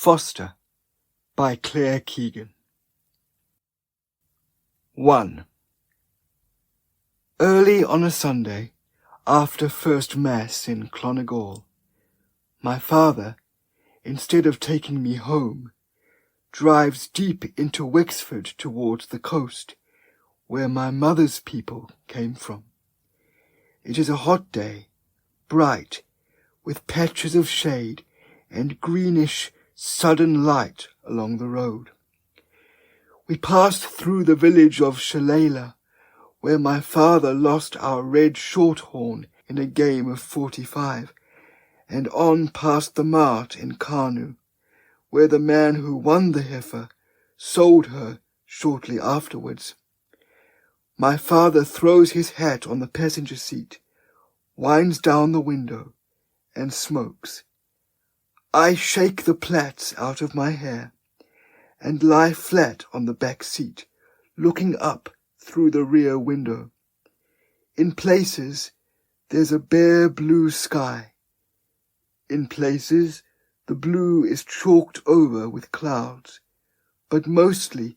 Foster by Keegan. 1. Early on a Sunday, after first Mass in Clonagall, my father, instead of taking me home, drives deep into Wexford towards the coast, where my mother's people came from. It is a hot day, bright, with patches of shade and greenish, sudden light along the road. We passed through the village of Shillelagh, where my father lost our red shorthorn in a game of 45, and on past the mart in Carnew, where the man who won the heifer sold her shortly afterwards. My father throws his hat on the passenger seat, winds down the window, and smokes. I shake the plaits out of my hair, and lie flat on the back seat, looking up through the rear window. In places, there's a bare blue sky. In places, the blue is chalked over with clouds, but mostly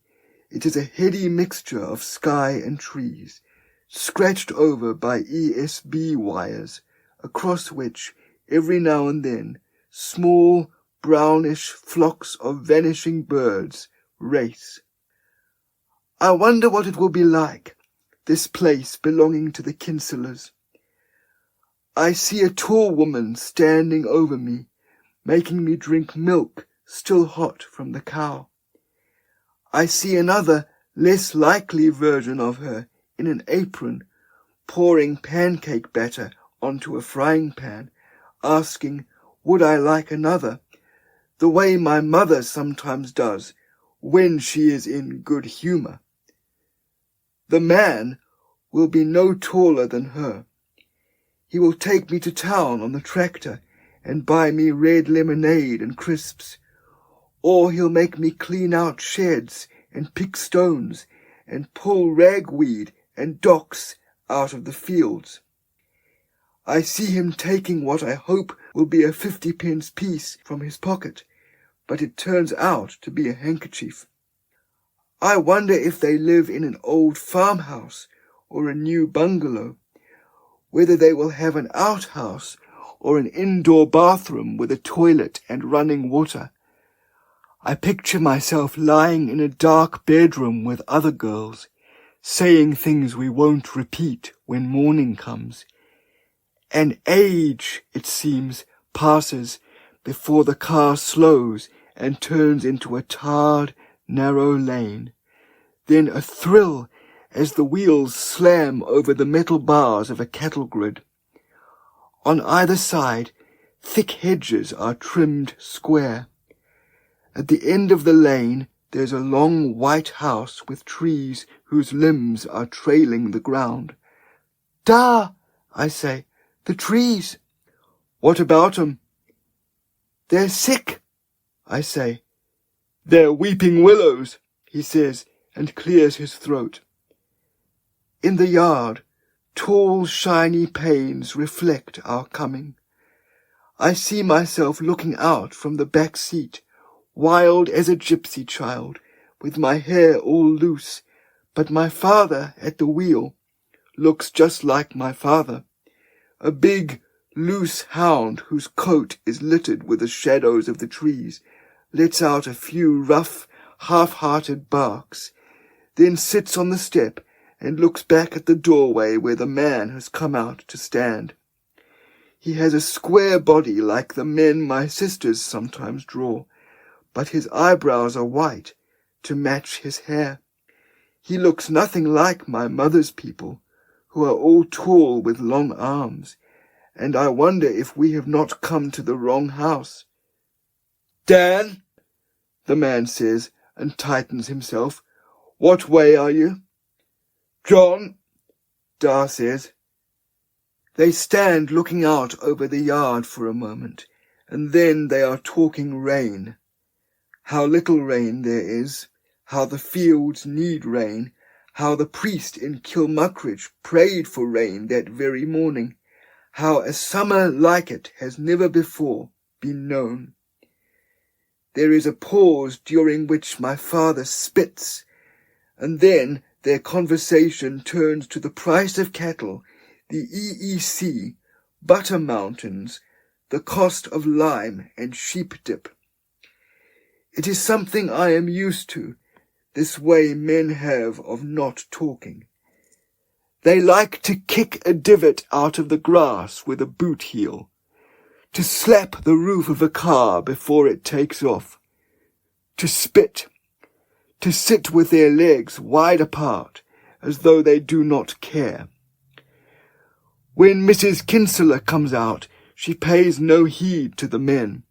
it is a heady mixture of sky and trees, scratched over by ESB wires, across which, every now and then, small, brownish flocks of vanishing birds race. I wonder what it will be like, this place belonging to the Kinsellers. I see a tall woman standing over me, making me drink milk still hot from the cow. I see another, less likely version of her, in an apron, pouring pancake batter onto a frying pan, asking, would I like another, the way my mother sometimes does when she is in good humour. The man will be no taller than her. He will take me to town on the tractor and buy me red lemonade and crisps, or he'll make me clean out sheds and pick stones and pull ragweed and docks out of the fields. I see him taking what I hope will be a 50p piece from his pocket, but it turns out to be a handkerchief. I wonder if they live in an old farmhouse or a new bungalow, whether they will have an outhouse or an indoor bathroom with a toilet and running water. I picture myself lying in a dark bedroom with other girls, saying things we won't repeat when morning comes. An age, it seems, passes before the car slows and turns into a tarred, narrow lane. Then a thrill as the wheels slam over the metal bars of a cattle grid. On either side, thick hedges are trimmed square. At the end of the lane, there's a long white house with trees whose limbs are trailing the ground. Da, I say, the trees. What about 'em? They're sick, I say. They're weeping willows, he says, and clears his throat. In the yard, tall, shiny panes reflect our coming. I see myself looking out from the back seat, wild as a gypsy child, with my hair all loose, but my father at the wheel looks just like my father, a big, loose hound whose coat is littered with the shadows of the trees, lets out a few rough, half-hearted barks, then sits on the step and looks back at the doorway where the man has come out to stand. He has a square body like the men my sisters sometimes draw, but his eyebrows are white to match his hair. He looks nothing like my mother's people, who are all tall with long arms, and I wonder if we have not come to the wrong house. Dan, the man says, and tightens himself. What way are you? John, Da says. They stand looking out over the yard for a moment, and then they are talking rain. How little rain there is, how the fields need rain, how the priest in Kilmuckridge prayed for rain that very morning, how a summer like it has never before been known. There is a pause during which my father spits, and then their conversation turns to the price of cattle, the EEC, butter mountains, the cost of lime and sheep dip. It is something I am used to, this way men have of not talking. They like to kick a divot out of the grass with a boot heel, to slap the roof of a car before it takes off, to spit, to sit with their legs wide apart as though they do not care. When Mrs. Kinsella comes out, she pays no heed to the men.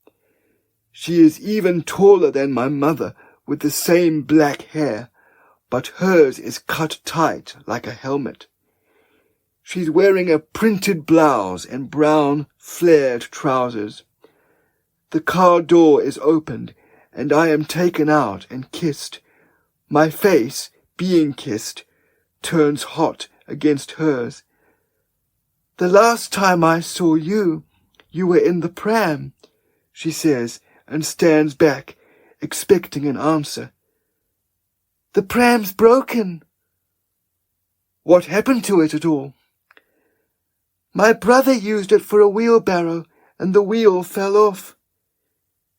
She is even taller than my mother, with the same black hair, but hers is cut tight like a helmet. She's wearing a printed blouse and brown, flared trousers. The car door is opened, and I am taken out and kissed. My face, being kissed, turns hot against hers. "The last time I saw you, you were in the pram," she says, and stands back, expecting an answer. "The pram's broken." "What happened to it at all?" "My brother used it for a wheelbarrow, and the wheel fell off."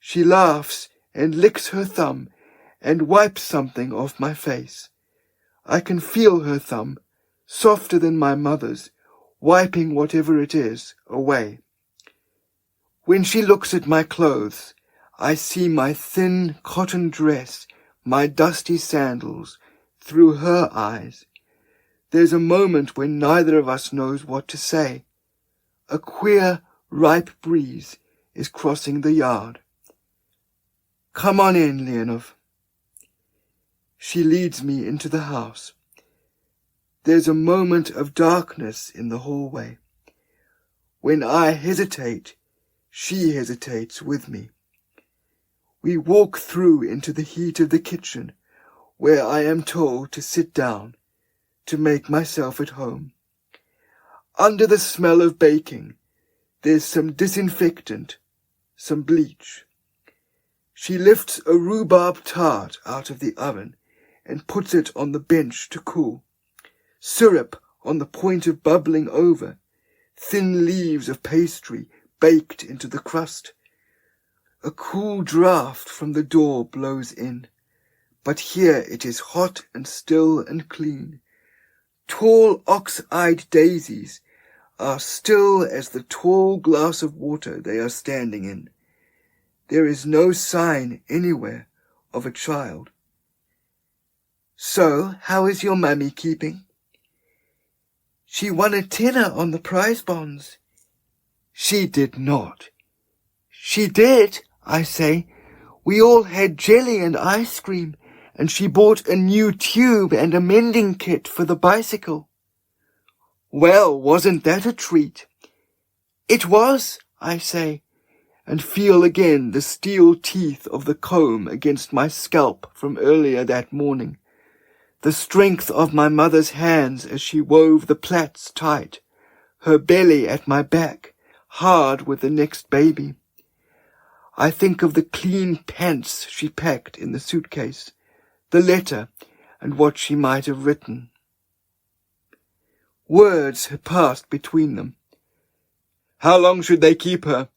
She laughs and licks her thumb and wipes something off my face. I can feel her thumb, softer than my mother's, wiping whatever it is away. When she looks at my clothes, I see my thin cotton dress, my dusty sandals, through her eyes. There's a moment when neither of us knows what to say. A queer, ripe breeze is crossing the yard. "Come on in, Leonov." She leads me into the house. There's a moment of darkness in the hallway. When I hesitate, she hesitates with me. We walk through into the heat of the kitchen, where I am told to sit down, to make myself at home. Under the smell of baking, there's some disinfectant, some bleach. She lifts a rhubarb tart out of the oven and puts it on the bench to cool. Syrup on the point of bubbling over, thin leaves of pastry baked into the crust. A cool draught from the door blows in, but here it is hot and still and clean. Tall ox-eyed daisies are still as the tall glass of water they are standing in. There is no sign anywhere of a child. "So, how is your mummy keeping?" "She won a tenner on the prize bonds." "She did not." "She did," I say. "We all had jelly and ice cream, and she bought a new tube and a mending kit for the bicycle." "Well, wasn't that a treat?" "It was," I say, and feel again the steel teeth of the comb against my scalp from earlier that morning, the strength of my mother's hands as she wove the plaits tight, her belly at my back, hard with the next baby. I think of the clean pants she packed in the suitcase, the letter, and what she might have written. Words had passed between them. "How long should they keep her?"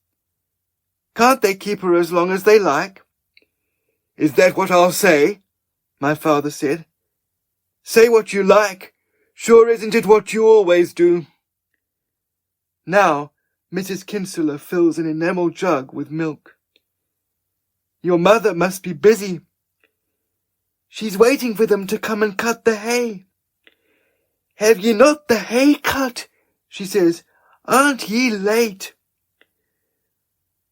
"Can't they keep her as long as they like?" "Is that what I'll say?" my father said. "Say what you like. Sure isn't it what you always do?" Now Mrs. Kinsella fills an enamel jug with milk. "Your mother must be busy." "She's waiting for them to come and cut the hay." "Have ye not the hay cut?" she says. "Aren't ye late?"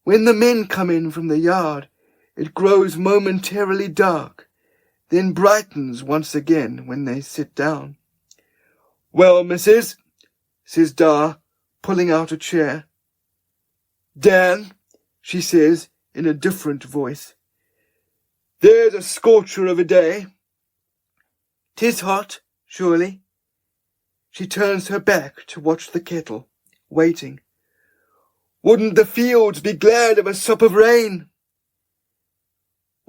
When the men come in from the yard, it grows momentarily dark, then brightens once again when they sit down. "Well, missus," says Da, pulling out a chair. "Dan," she says in a different voice, "there's a scorcher of a day." "'Tis hot, surely." She turns her back to watch the kettle, waiting. "Wouldn't the fields be glad of a sup of rain?"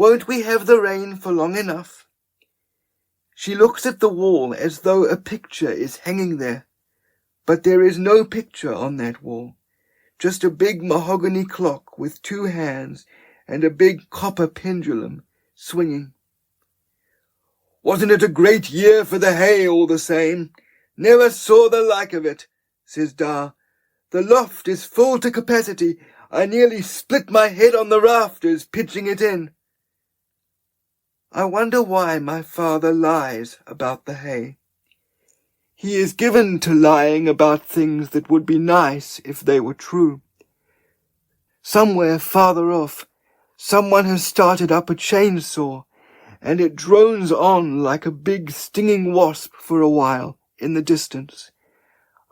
Won't we have the rain for long enough?" She looks at the wall as though a picture is hanging there, but there is no picture on that wall, just a big mahogany clock with 2 hands and a big copper pendulum swinging. "Wasn't it a great year for the hay all the same? Never saw the like of it," says Da. "The loft is full to capacity. I nearly split my head on the rafters pitching it in." I wonder why my father lies about the hay. He is given to lying about things that would be nice if they were true. Somewhere farther off, someone has started up a chainsaw, and it drones on like a big stinging wasp for a while in the distance.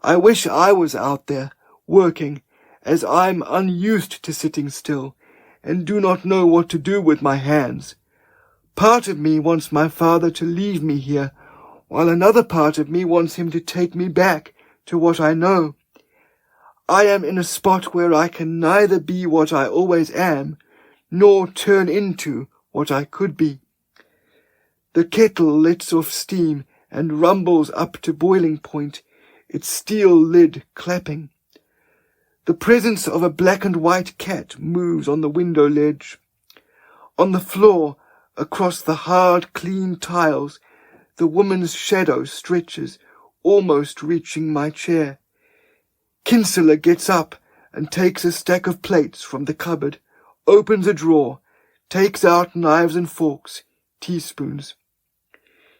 I wish I was out there, working, as I'm unused to sitting still, and do not know what to do with my hands. Part of me wants my father to leave me here, while another part of me wants him to take me back to what I know. I am in a spot where I can neither be what I always am, nor turn into what I could be. The kettle lets off steam and rumbles up to boiling point, its steel lid clapping. The presence of a black and white cat moves on the window ledge. On the floor, across the hard, clean tiles, the woman's shadow stretches, almost reaching my chair. Kinsella gets up and takes a stack of plates from the cupboard, opens a drawer, takes out knives and forks, teaspoons.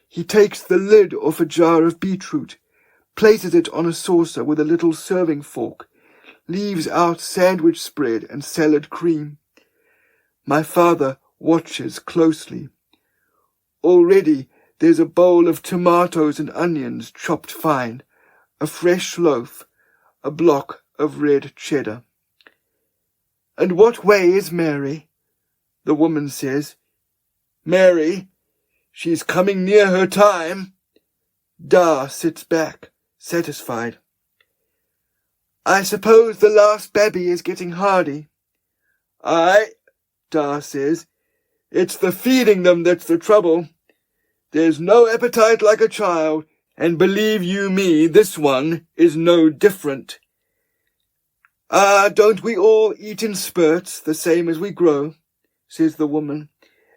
He takes the lid off a jar of beetroot, places it on a saucer with a little serving fork, leaves out sandwich spread and salad cream. My father watches closely. Already there's a bowl of tomatoes and onions chopped fine, a fresh loaf, a block of red cheddar. "And what way is Mary?" the woman says. "Mary? She's coming near her time." Da sits back, satisfied. "I suppose the last babby is getting hardy." "Aye," Da says. "It's the feeding them that's the trouble. There's no appetite like a child, and believe you me, this one is no different." "Ah, don't we all eat in spurts, the same as we grow?" says the woman,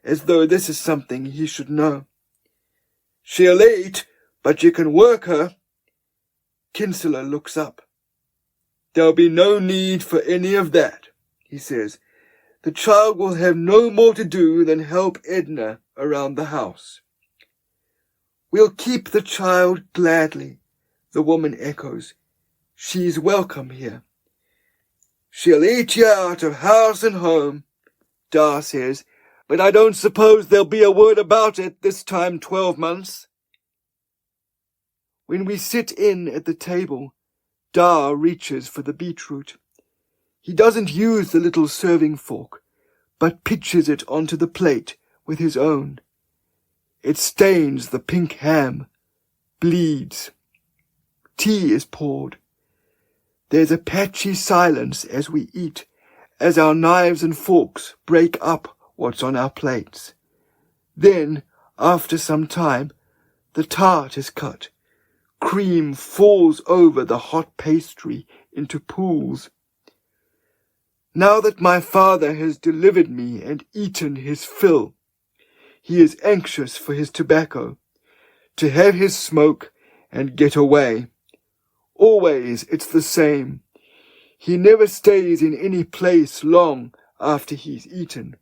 as though this is something he should know. "She'll eat, but you can work her." Kinsella looks up. "There'll be no need for any of that," he says. "The child will have no more to do than help Edna around the house." "We'll keep the child gladly," the woman echoes. "She's welcome here." "She'll eat you out of house and home," Da says, "but I don't suppose there'll be a word about it this time 12 months. When we sit in at the table, Da reaches for the beetroot. He doesn't use the little serving fork, but pitches it onto the plate with his own. It stains the pink ham, bleeds. Tea is poured. There's a patchy silence as we eat, as our knives and forks break up what's on our plates. Then, after some time, the tart is cut. Cream falls over the hot pastry into pools. Now that my father has delivered me and eaten his fill, he is anxious for his tobacco, to have his smoke and get away. Always it's the same. He never stays in any place long after he's eaten.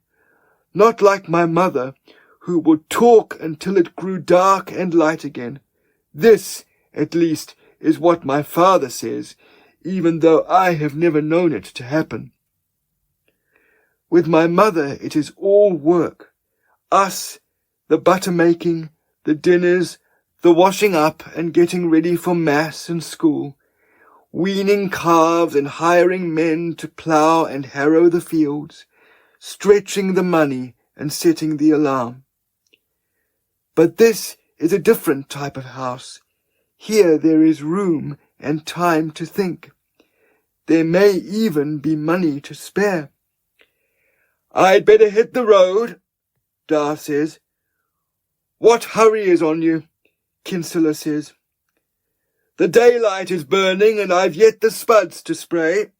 Not like my mother, who would talk until it grew dark and light again. This, at least, is what my father says, even though I have never known it to happen. With my mother it is all work. Us, the butter-making, the dinners, the washing up and getting ready for mass and school, weaning calves and hiring men to plough and harrow the fields, stretching the money and setting the alarm. But this is a different type of house. Here there is room and time to think. There may even be money to spare. "I'd better hit the road," Da says. What hurry is on you? Kinsella says. The daylight is burning, and I've yet the spuds to spray.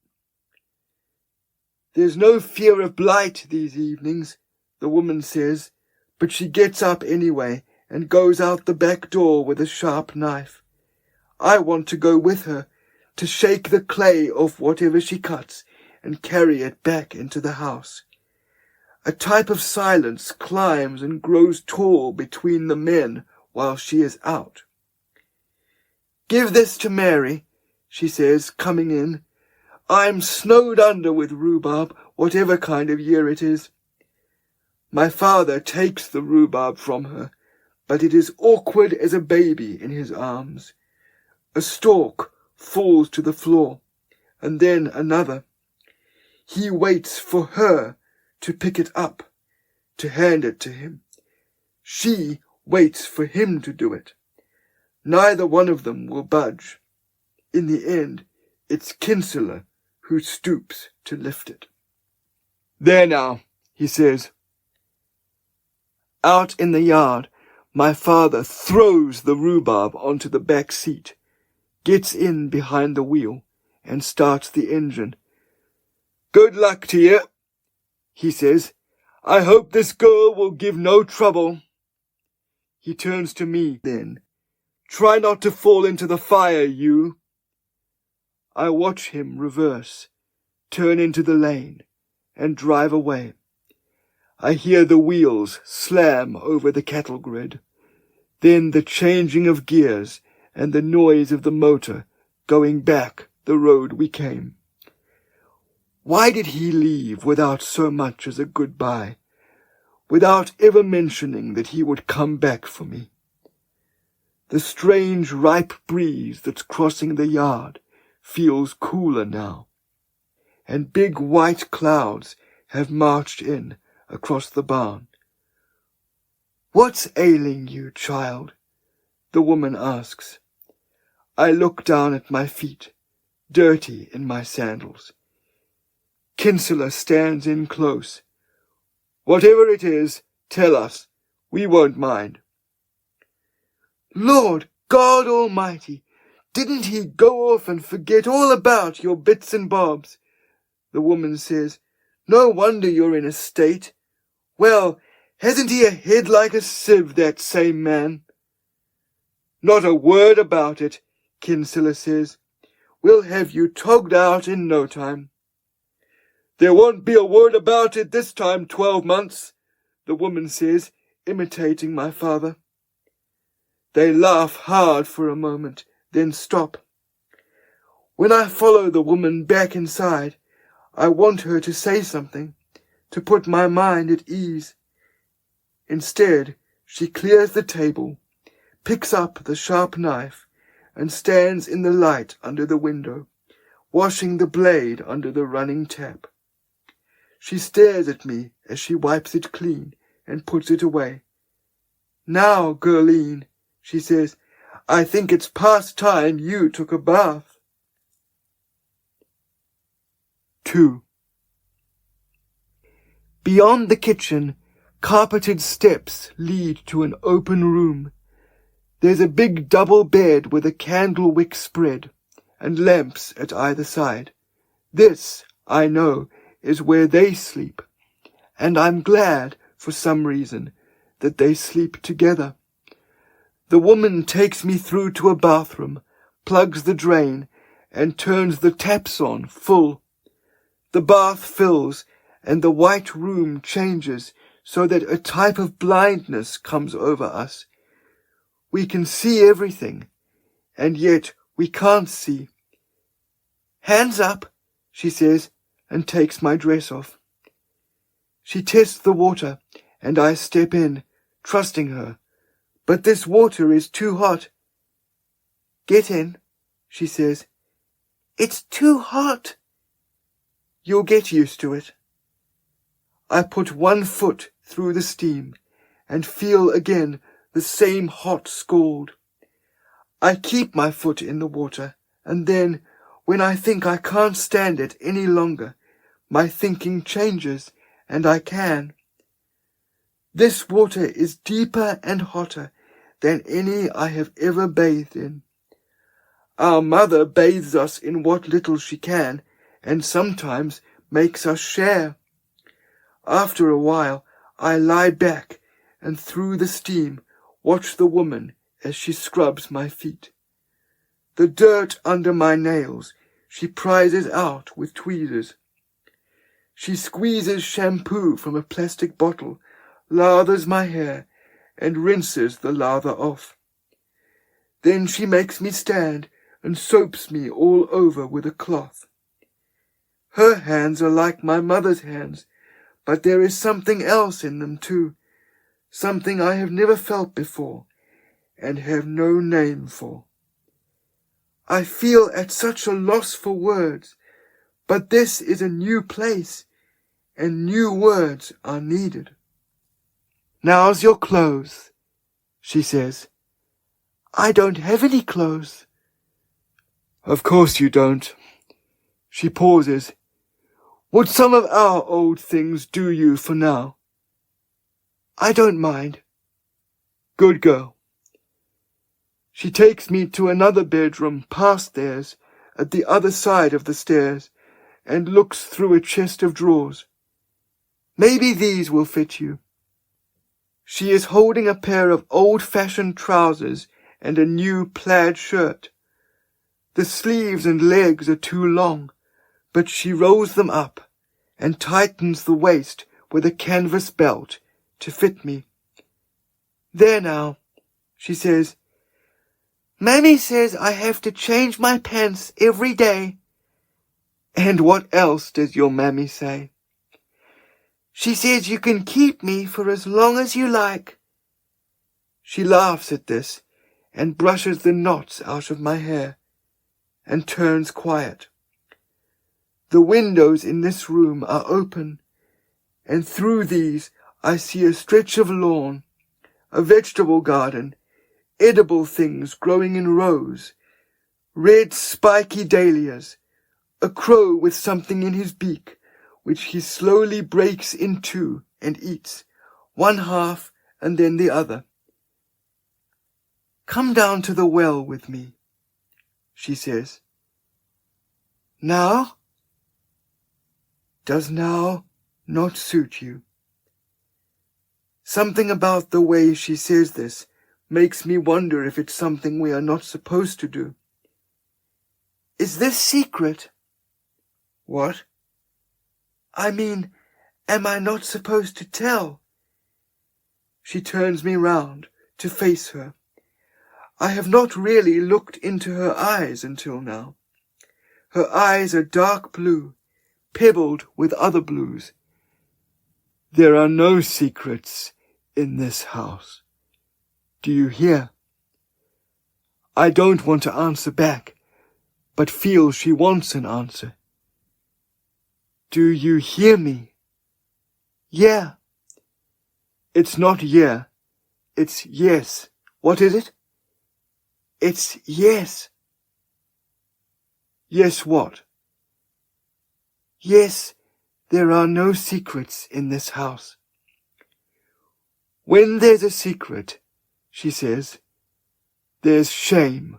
There's no fear of blight these evenings, the woman says, but she gets up anyway and goes out the back door with a sharp knife. I want to go with her, to shake the clay off whatever she cuts and carry it back into the house. A type of silence climbs and grows tall between the men while she is out. Give this to Mary, she says, coming in. I'm snowed under with rhubarb, whatever kind of year it is. My father takes the rhubarb from her, but it is awkward as a baby in his arms. A stalk falls to the floor, and then another. He waits for her to pick it up, to hand it to him. She waits for him to do it. Neither one of them will budge. In the end, it's Kinsella who stoops to lift it. There now, he says. Out in the yard, my father throws the rhubarb onto the back seat, gets in behind the wheel, and starts the engine. Good luck to you, he says. I hope this girl will give no trouble. He turns to me then. Try not to fall into the fire, you. I watch him reverse, turn into the lane, and drive away. I hear the wheels slam over the cattle grid, then the changing of gears and the noise of the motor going back the road we came. Why did he leave without so much as a goodbye, without ever mentioning that he would come back for me? The strange ripe breeze that's crossing the yard feels cooler now, and big white clouds have marched in across the barn. What's ailing you, child? The woman asks. I look down at my feet, dirty in my sandals. Kinsella stands in close. Whatever it is, tell us. We won't mind. Lord God Almighty, didn't he go off and forget all about your bits and bobs? The woman says. No wonder you're in a state. Well, hasn't he a head like a sieve, that same man? Not a word about it, Kinsella says. We'll have you togged out in no time. There won't be a word about it this time 12 months, the woman says, imitating my father. They laugh hard for a moment, then stop. When I follow the woman back inside, I want her to say something, to put my mind at ease. Instead, she clears the table, picks up the sharp knife, and stands in the light under the window, washing the blade under the running tap. She stares at me as she wipes it clean and puts it away. Now, girleen, she says, I think it's past time you took a bath. 2. Beyond the kitchen, carpeted steps lead to an open room. There's a big double bed with a candle wick spread, and lamps at either side. This, I know, is where they sleep, and I'm glad, for some reason, that they sleep together. The woman takes me through to a bathroom, plugs the drain, and turns the taps on full. The bath fills, and the white room changes so that a type of blindness comes over us. We can see everything, and yet we can't see. Hands up, she says, and takes my dress off. She tests the water, and I step in, trusting her. But this water is too hot. Get in, she says. It's too hot. You'll get used to it. I put one foot through the steam and feel again the same hot scald. I keep my foot in the water, and then, when I think I can't stand it any longer, my thinking changes, and I can. This water is deeper and hotter than any I have ever bathed in. Our mother bathes us in what little she can, and sometimes makes us share. After a while, I lie back and through the steam watch the woman as she scrubs my feet. The dirt under my nails she prizes out with tweezers. She squeezes shampoo from a plastic bottle, lathers my hair, and rinses the lather off. Then she makes me stand and soaps me all over with a cloth. Her hands are like my mother's hands, but there is something else in them too, something I have never felt before, and have no name for. I feel at such a loss for words, but this is a new place, and new words are needed. Now's your clothes, she says. I don't have any clothes. Of course you don't. She pauses. Would some of our old things do you for now? I don't mind. Good girl. She takes me to another bedroom past theirs, at the other side of the stairs, and looks through a chest of drawers. Maybe these will fit you. She is holding a pair of old-fashioned trousers and a new plaid shirt. The sleeves and legs are too long, but she rolls them up and tightens the waist with a canvas belt to fit me. There now, she says. Mammy says I have to change my pants every day. And what else does your mammy say? She says you can keep me for as long as you like. She laughs at this and brushes the knots out of my hair and turns quiet. The windows in this room are open, and through these I see a stretch of lawn, a vegetable garden, edible things growing in rows, red spiky dahlias, a crow with something in his beak, which he slowly breaks in two and eats, one half and then the other. Come down to the well with me, she says. Now? Does now not suit you? Something about the way she says this makes me wonder if it's something we are not supposed to do. Is this secret? What? I mean, am I not supposed to tell? She turns me round to face her. I have not really looked into her eyes until now. Her eyes are dark blue, pebbled with other blues. There are no secrets in this house. Do you hear? I don't want to answer back, but feel she wants an answer. Do you hear me? Yeah. It's not yeah. It's yes. What is it? It's yes. Yes what? Yes, there are no secrets in this house. When there's a secret, she says, there's shame,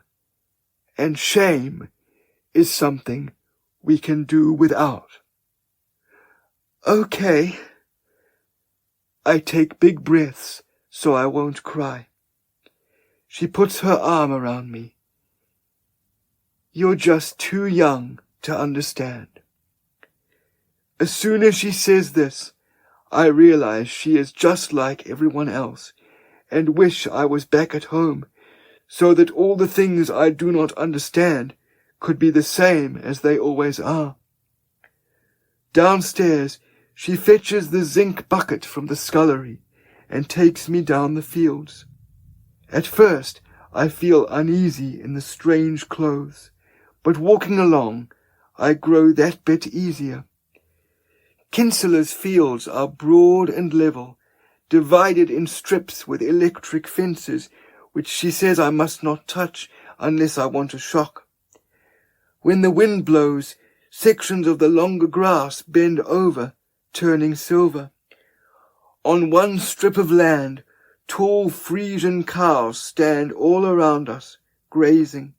and shame is something we can do without. Okay. I take big breaths so I won't cry. She puts her arm around me. You're just too young to understand. As soon as she says this, I realize she is just like everyone else, and wish I was back at home, so that all the things I do not understand could be the same as they always are. Downstairs, she fetches the zinc bucket from the scullery and takes me down the fields. At first, I feel uneasy in the strange clothes, but walking along, I grow that bit easier. Kinsella's fields are broad and level, divided in strips with electric fences, which she says I must not touch unless I want a shock. When the wind blows, sections of the longer grass bend over, turning silver. On one strip of land, tall Frisian cows stand all around us, grazing.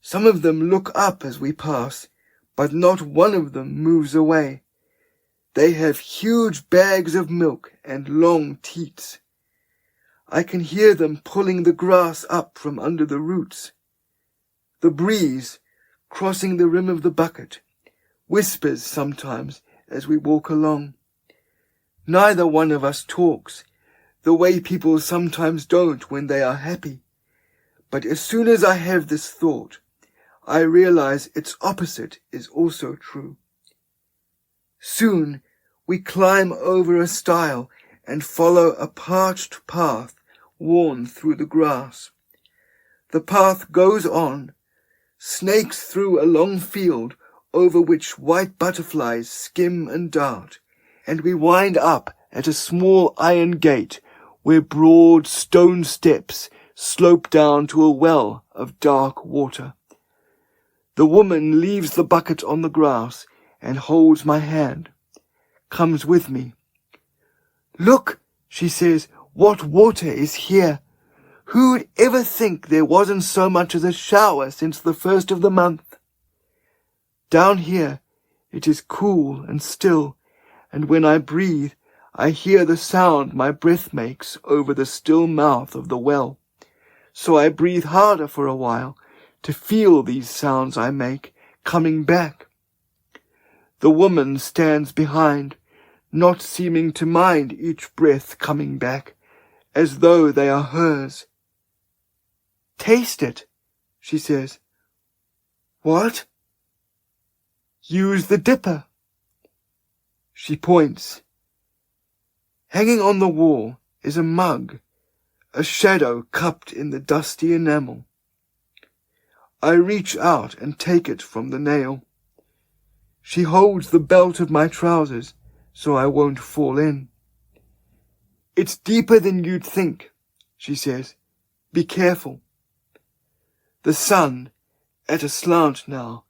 Some of them look up as we pass, but not one of them moves away. They have huge bags of milk and long teats. I can hear them pulling the grass up from under the roots. The breeze, crossing the rim of the bucket, whispers sometimes as we walk along. Neither one of us talks, the way people sometimes don't when they are happy. But as soon as I have this thought, I realize its opposite is also true. Soon we climb over a stile and follow a parched path worn through the grass. The path goes on, snakes through a long field over which white butterflies skim and dart, and we wind up at a small iron gate where broad stone steps slope down to a well of dark water. The woman leaves the bucket on the grass and holds my hand, comes with me. "Look," she says, "what water is here. Who'd ever think there wasn't so much as a shower since the first of the month? Down here it is cool and still, and when I breathe, I hear the sound my breath makes over the still mouth of the well. So I breathe harder for a while to feel these sounds I make coming back." The woman stands behind, not seeming to mind each breath coming back, as though they are hers. "Taste it," she says. "What?" "Use the dipper." She points. Hanging on the wall is a mug, a shadow cupped in the dusty enamel. I reach out and take it from the nail. She holds the belt of my trousers so I won't fall in. "It's deeper than you'd think," she says. "Be careful." The sun, at a slant now,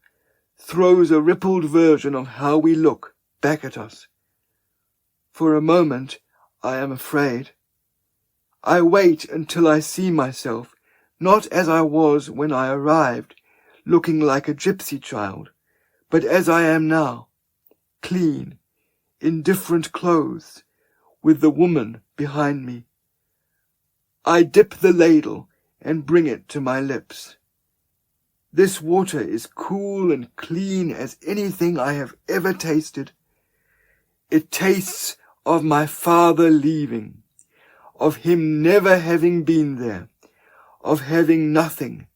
throws a rippled version of how we look back at us. For a moment, I am afraid. I wait until I see myself, not as I was when I arrived, looking like a gypsy child, but as I am now, clean, in different clothes, with the woman behind me. I dip the ladle and bring it to my lips. This water is cool and clean as anything I have ever tasted. It tastes of my father leaving, of him never having been there, of having nothing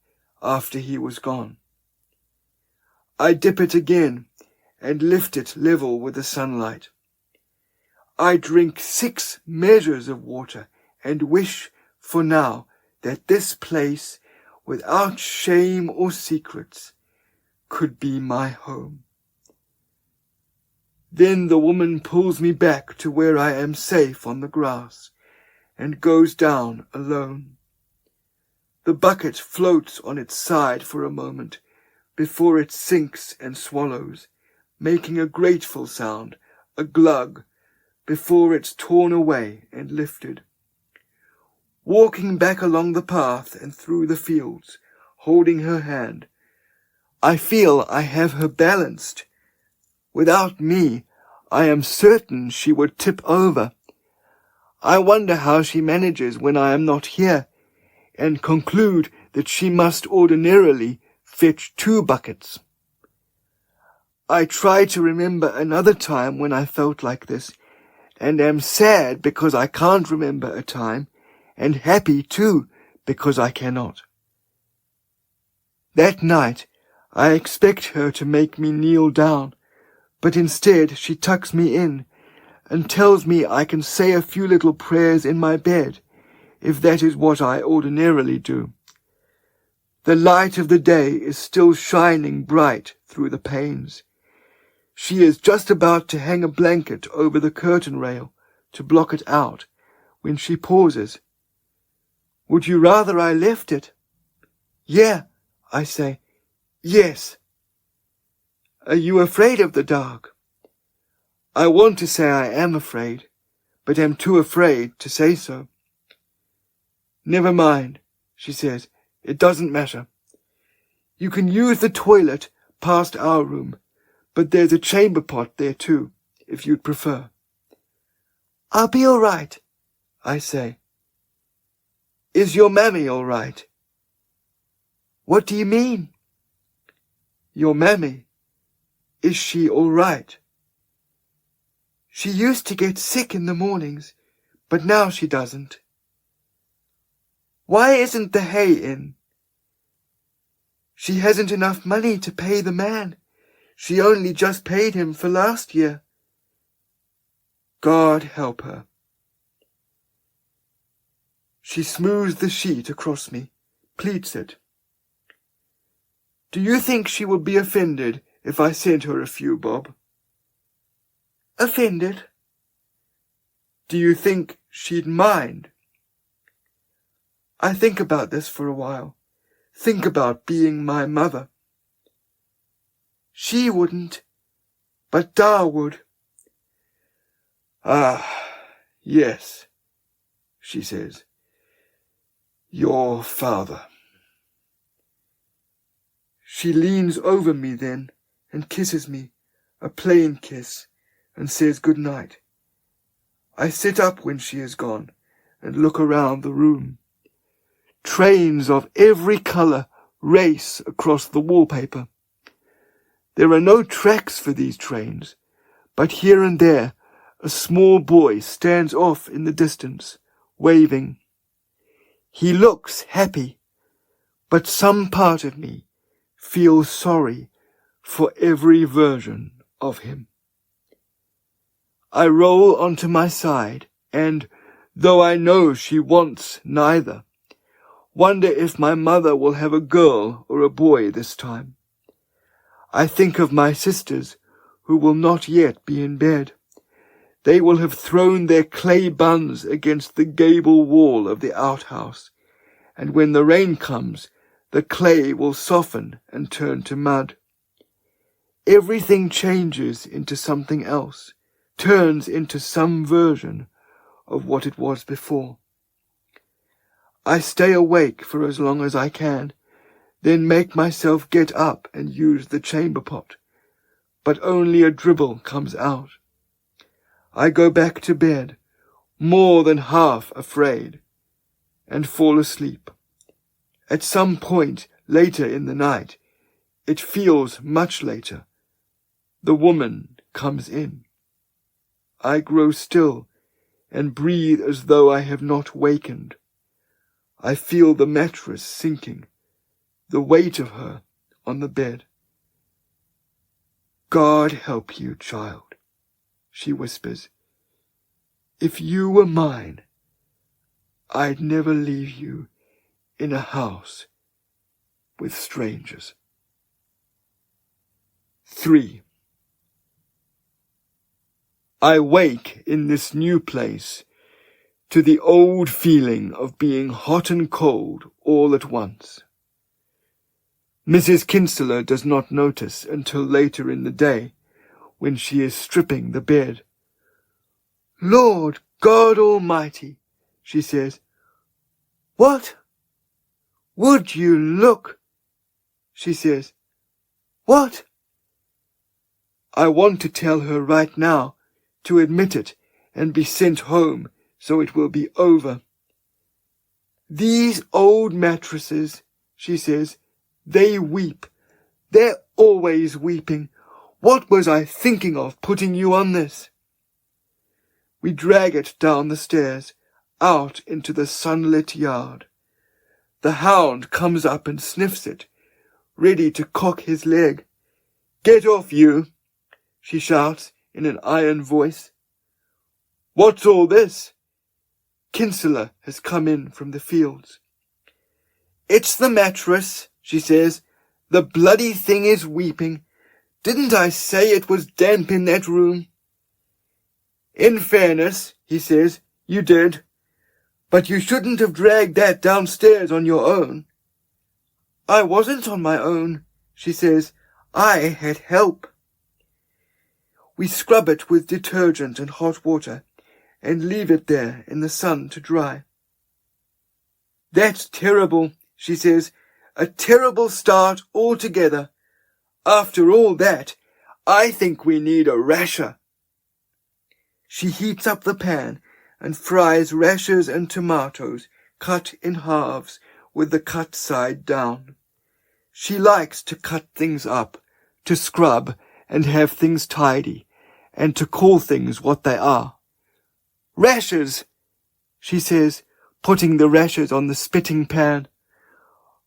after he was gone. I dip it again and lift it level with the sunlight. I drink 6 measures of water and wish for now that this place, without shame or secrets, could be my home. Then the woman pulls me back to where I am safe on the grass and goes down alone. The bucket floats on its side for a moment before it sinks and swallows, making a grateful sound, a glug, before it's torn away and lifted. Walking back along the path and through the fields, holding her hand, I feel I have her balanced. Without me, I am certain she would tip over. I wonder how she manages when I am not here, and conclude that she must ordinarily fetch 2 buckets. I try to remember another time when I felt like this, and am sad because I can't remember a time, and happy too because I cannot. That night I expect her to make me kneel down, but instead she tucks me in and tells me I can say a few little prayers in my bed, if that is what I ordinarily do. The light of the day is still shining bright through the panes. She is just about to hang a blanket over the curtain rail to block it out when she pauses. "Would you rather I left it?" "Yeah," I say. "Yes." "Are you afraid of the dark?" I want to say I am afraid, but am too afraid to say so. Never mind, she says. It doesn't matter. You can use the toilet past our room, but there's a chamber pot there too, if you'd prefer. I'll be all right, I say. Is your mammy all right? What do you mean? Your mammy. Is she all right? She used to get sick in the mornings, but now she doesn't. Why isn't the hay in? She hasn't enough money to pay the man. She only just paid him for last year. God help her. She smooths the sheet across me, pleats it. Do you think she will be offended if I send her a few bob? Offended? Do you think she'd mind? I think about this for a while. Think about being my mother. She wouldn't, but Da would. Ah, yes, she says. Your father. She leans over me then and kisses me, a plain kiss, and says good night. I sit up when she is gone and look around the room. Trains of every colour race across the wallpaper. There are no tracks for these trains, but here and there a small boy stands off in the distance, waving. He looks happy, but some part of me feels sorry for every version of him. I roll onto my side and, though I know she wants neither, wonder if my mother will have a girl or a boy this time. I think of my sisters, who will not yet be in bed. They will have thrown their clay buns against the gable wall of the outhouse, and when the rain comes, the clay will soften and turn to mud. Everything changes into something else, turns into some version of what it was before. I stay awake for as long as I can, then make myself get up and use the chamber pot, but only a dribble comes out. I go back to bed, more than half afraid, and fall asleep. At some point later in the night, it feels much later, the woman comes in. I grow still and breathe as though I have not wakened. I feel the mattress sinking, the weight of her on the bed. God help you, child, she whispers. If you were mine, I'd never leave you in a house with strangers. 3. I wake in this new place to the old feeling of being hot and cold all at once. Mrs. Kinsella does not notice until later in the day, when she is stripping the bed. Lord God Almighty, she says. What? Would you look? She says. What? I want to tell her right now, to admit it and be sent home so it will be over. These old mattresses, she says, they weep. They're always weeping. What was I thinking of putting you on this? We drag it down the stairs, out into the sunlit yard. The hound comes up and sniffs it, ready to cock his leg. Get off, you, she shouts in an iron voice. What's all this? Kinsella has come in from the fields. It's the mattress, she says. The bloody thing is weeping. Didn't I say it was damp in that room? In fairness, he says, you did. But you shouldn't have dragged that downstairs on your own. I wasn't on my own, she says. I had help. We scrub it with detergent and hot water, and leave it there in the sun to dry. That's terrible, she says. A terrible start altogether. After all that, I think we need a rasher. She heats up the pan and fries rashers and tomatoes cut in halves with the cut side down. She likes to cut things up, to scrub and have things tidy, and to call things what they are. Rashers, she says, putting the rashers on the spitting pan.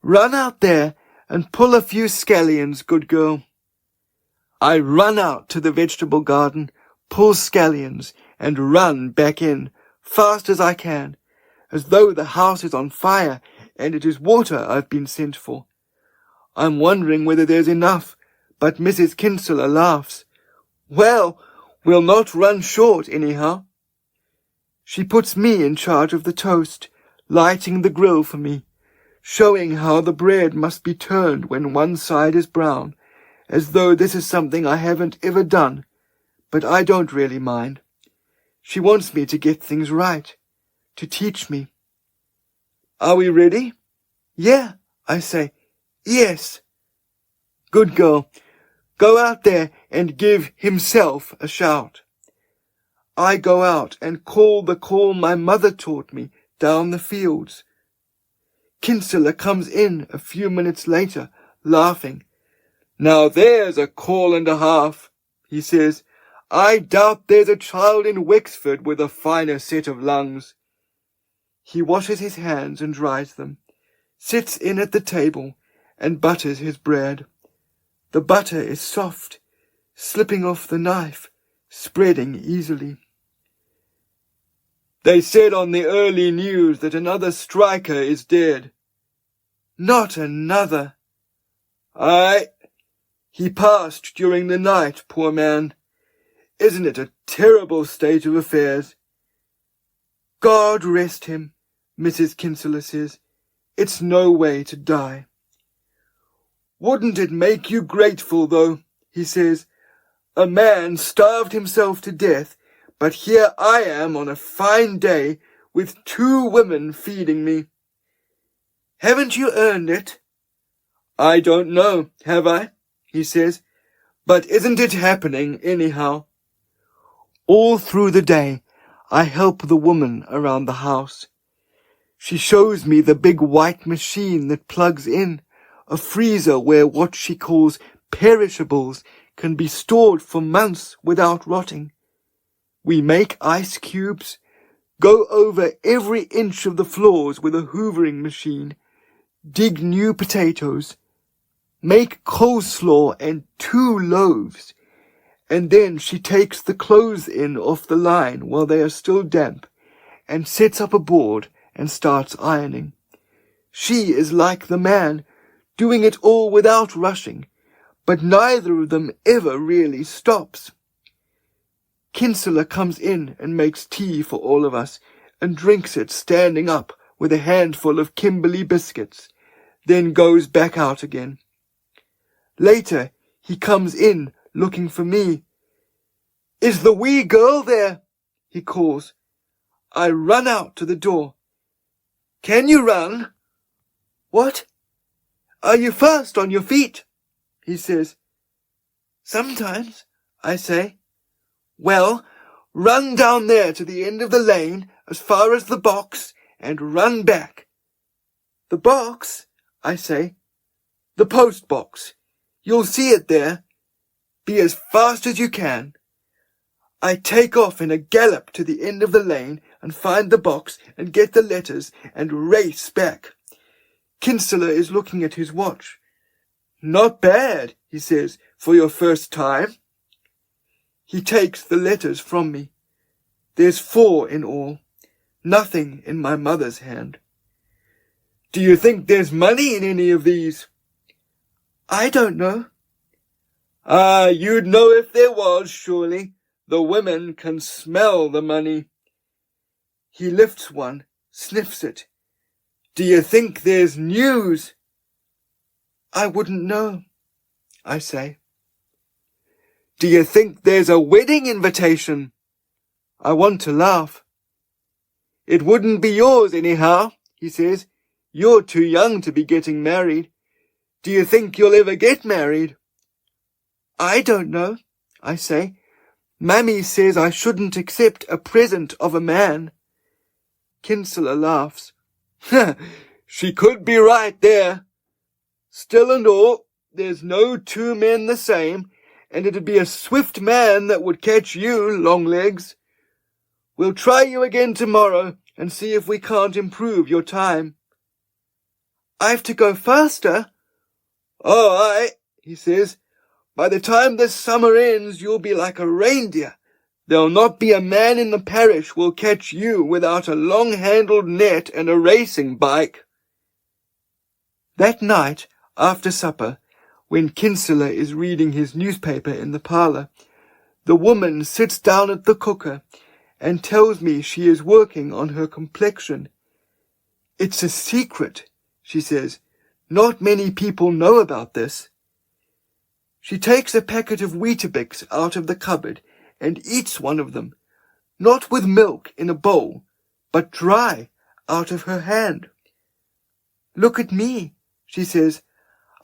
Run out there and pull a few scallions, good girl. I run out to the vegetable garden, pull scallions, and run back in, fast as I can, as though the house is on fire and it is water I've been sent for. I'm wondering whether there's enough, but Mrs. Kinsella laughs. Well, we'll not run short anyhow. She puts me in charge of the toast, lighting the grill for me, showing how the bread must be turned when one side is brown, as though this is something I haven't ever done, but I don't really mind. She wants me to get things right, to teach me. Are we ready? Yeah, I say. Yes. Good girl. Go out there and give himself a shout. I go out and call the call my mother taught me down the fields. Kinsella comes in a few minutes later, laughing. Now there's a call and a half, he says. I doubt there's a child in Wexford with a finer set of lungs. He washes his hands and dries them, sits in at the table, and butters his bread. The butter is soft, slipping off the knife, spreading easily. They said on the early news that another striker is dead. Not another. Aye, he passed during the night, poor man. Isn't it a terrible state of affairs? God rest him, Mrs. Kinsella says. It's no way to die. Wouldn't it make you grateful, though, he says. A man starved himself to death, but here I am on a fine day with 2 women feeding me. Haven't you earned it? I don't know, have I? He says. But isn't it happening anyhow? All through the day, I help the woman around the house. She shows me the big white machine that plugs in, a freezer where what she calls perishables can be stored for months without rotting. We make ice cubes, go over every inch of the floors with a hoovering machine, dig new potatoes, make coleslaw and 2 loaves, and then she takes the clothes in off the line while they are still damp, and sets up a board and starts ironing. She is like the man, doing it all without rushing, but neither of them ever really stops. Kinsella comes in and makes tea for all of us, and drinks it standing up with a handful of Kimberley biscuits, then goes back out again. Later, he comes in looking for me. Is the wee girl there? He calls. I run out to the door. Can you run? What? Are you fast on your feet? He says. Sometimes, I say. Well, run down there to the end of the lane as far as the box and run back. The box? I say. The post box. You'll see it there. Be as fast as you can. I take off in a gallop to the end of the lane and find the box and get the letters and race back. Kinsella is looking at his watch. Not bad, he says, for your first time. He takes the letters from me. There's 4 in all, nothing in my mother's hand. Do you think there's money in any of these? I don't know. Ah, you'd know if there was, surely. The women can smell the money. He lifts one, sniffs it. Do you think there's news? I wouldn't know, I say. Do you think there's a wedding invitation? I want to laugh. It wouldn't be yours anyhow, he says. You're too young to be getting married. Do you think you'll ever get married? I don't know, I say. Mammy says I shouldn't accept a present of a man. Kinsella laughs. She could be right there. Still and all, there's no two men the same, and it'd be a swift man that would catch you, Longlegs. We'll try you again tomorrow and see if we can't improve your time. I've to go faster. Oh, aye, he says. By the time this summer ends, you'll be like a reindeer. There'll not be a man in the parish will catch you without a long-handled net and a racing bike. That night, after supper, when Kinsella is reading his newspaper in the parlour, the woman sits down at the cooker and tells me she is working on her complexion. It's a secret, she says. Not many people know about this. She takes a packet of Weetabix out of the cupboard and eats one of them, not with milk in a bowl, but dry out of her hand. Look at me, she says.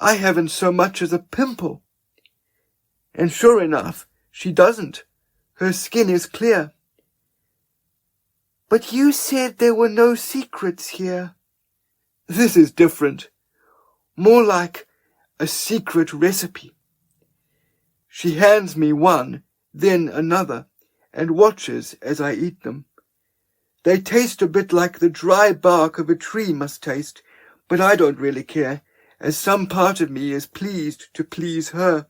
I haven't so much as a pimple. And sure enough, she doesn't. Her skin is clear. But you said there were no secrets here. This is different. More like a secret recipe. She hands me one, then another, and watches as I eat them. They taste a bit like the dry bark of a tree must taste, but I don't really care, as some part of me is pleased to please her.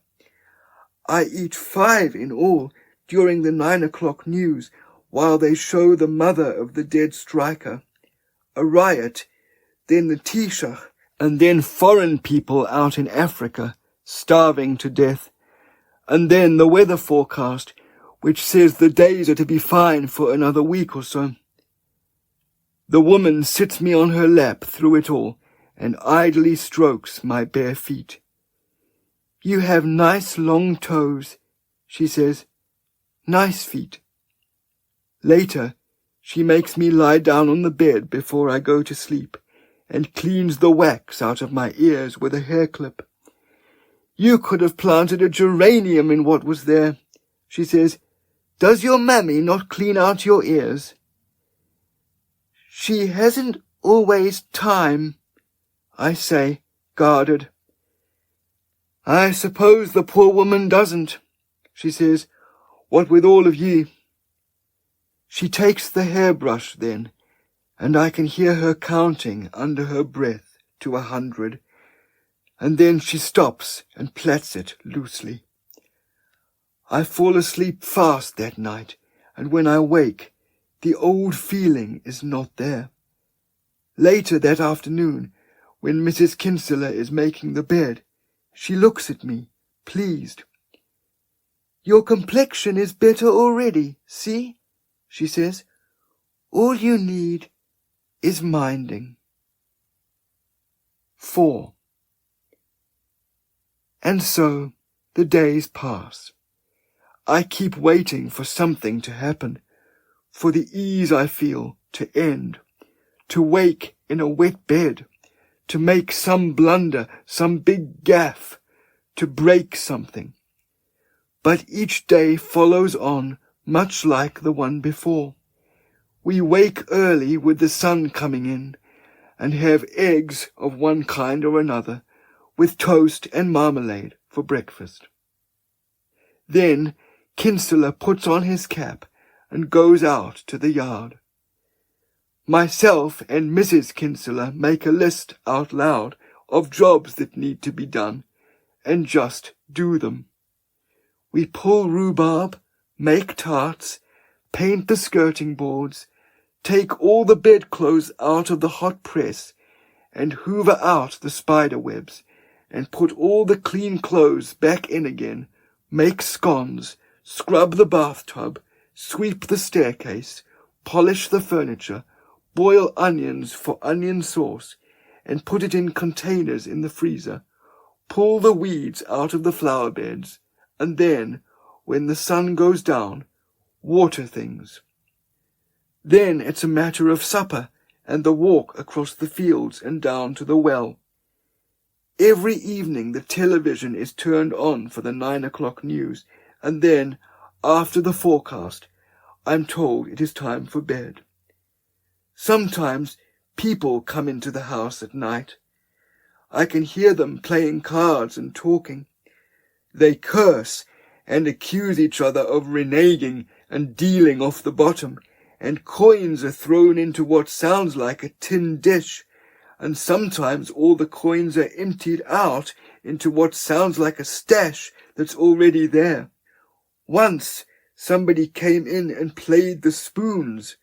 I eat 5 in all during the 9 o'clock news, while they show the mother of the dead striker. A riot, then the Taoiseach, and then foreign people out in Africa, starving to death. And then the weather forecast, which says the days are to be fine for another week or so. The woman sits me on her lap through it all, and idly strokes my bare feet. You have nice long toes, she says. Nice feet. Later, she makes me lie down on the bed before I go to sleep, and cleans the wax out of my ears with a hair clip. You could have planted a geranium in what was there, she says. Does your mammy not clean out your ears? She hasn't always time, I say, guarded. I suppose the poor woman doesn't, she says, what with all of ye. She takes the hairbrush then, and I can hear her counting under her breath to 100. And then she stops and plats it loosely. I fall asleep fast that night, and when I wake, the old feeling is not there. Later that afternoon, when Mrs. Kinsella is making the bed, she looks at me, pleased. Your complexion is better already, see, she says. All you need is minding. 4. And so the days pass. I keep waiting for something to happen, for the ease I feel to end, to wake in a wet bed, to make some blunder, some big gaffe, to break something. But each day follows on much like the one before. We wake early with the sun coming in, and have eggs of one kind or another, with toast and marmalade for breakfast. Then Kinsella puts on his cap and goes out to the yard. Myself and Mrs. Kinsella make a list out loud of jobs that need to be done, and just do them. We pull rhubarb, make tarts, paint the skirting boards, take all the bedclothes out of the hot press, and hoover out the spider webs, and put all the clean clothes back in again, make scones, scrub the bathtub, sweep the staircase, polish the furniture, boil onions for onion sauce, and put it in containers in the freezer, pull the weeds out of the flower beds, and then, when the sun goes down, water things, Then it's a matter of supper and the walk across the fields and down to the well. Every evening the television is turned on for the 9 o'clock news, and then, after the forecast, I'm told it is time for bed. Sometimes people come into the house at night. I can hear them playing cards and talking. They curse and accuse each other of reneging and dealing off the bottom, and coins are thrown into what sounds like a tin dish, and sometimes all the coins are emptied out into what sounds like a stash that's already there. Once somebody came in and played the spoons.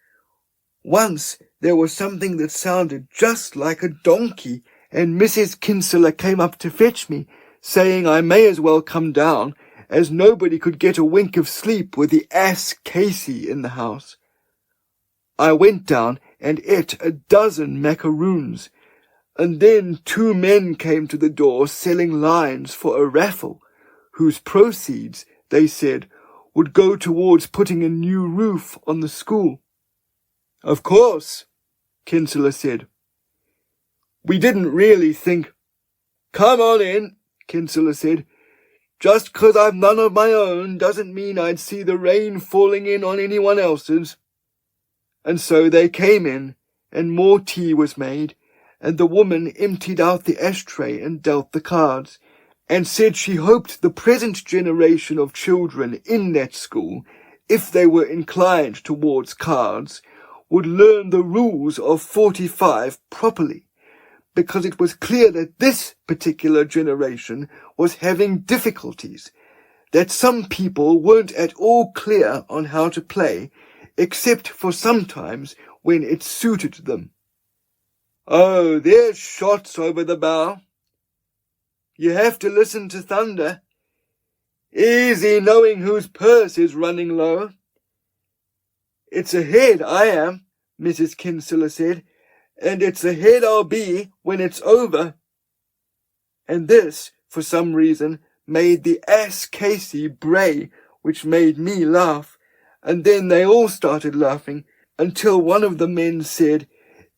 Once there was something that sounded just like a donkey, and Mrs. Kinsella came up to fetch me, saying I may as well come down, as nobody could get a wink of sleep with the ass Casey in the house. I went down and ate a dozen macaroons, and then 2 men came to the door selling lines for a raffle, whose proceeds, they said, would go towards putting a new roof on the school. Of course, Kinsella said. We didn't really think. Come on in, Kinsella said. Just 'cause I've none of my own doesn't mean I'd see the rain falling in on anyone else's. And so they came in, and more tea was made, and the woman emptied out the ashtray and dealt the cards, and said she hoped the present generation of children in that school, if they were inclined towards cards, would learn the rules of 45 properly, because it was clear that this particular generation was having difficulties, that some people weren't at all clear on how to play, except for sometimes when it suited them. Oh, there's shots over the bow. You have to listen to thunder. Easy knowing whose purse is running low. It's ahead I am, Mrs. Kinsella said, and it's ahead I'll be when it's over. And this, for some reason, made the ass Casey bray, which made me laugh, and then they all started laughing, until one of the men said,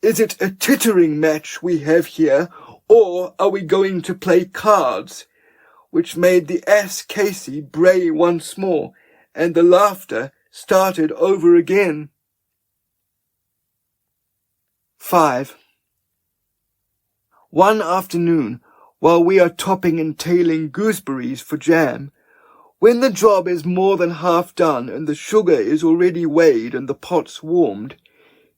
Is it a tittering match we have here, or are we going to play cards? Which made the ass Casey bray once more, and the laughter started over again. 5. One afternoon, while we are topping and tailing gooseberries for jam, when the job is more than half done and the sugar is already weighed and the pots warmed,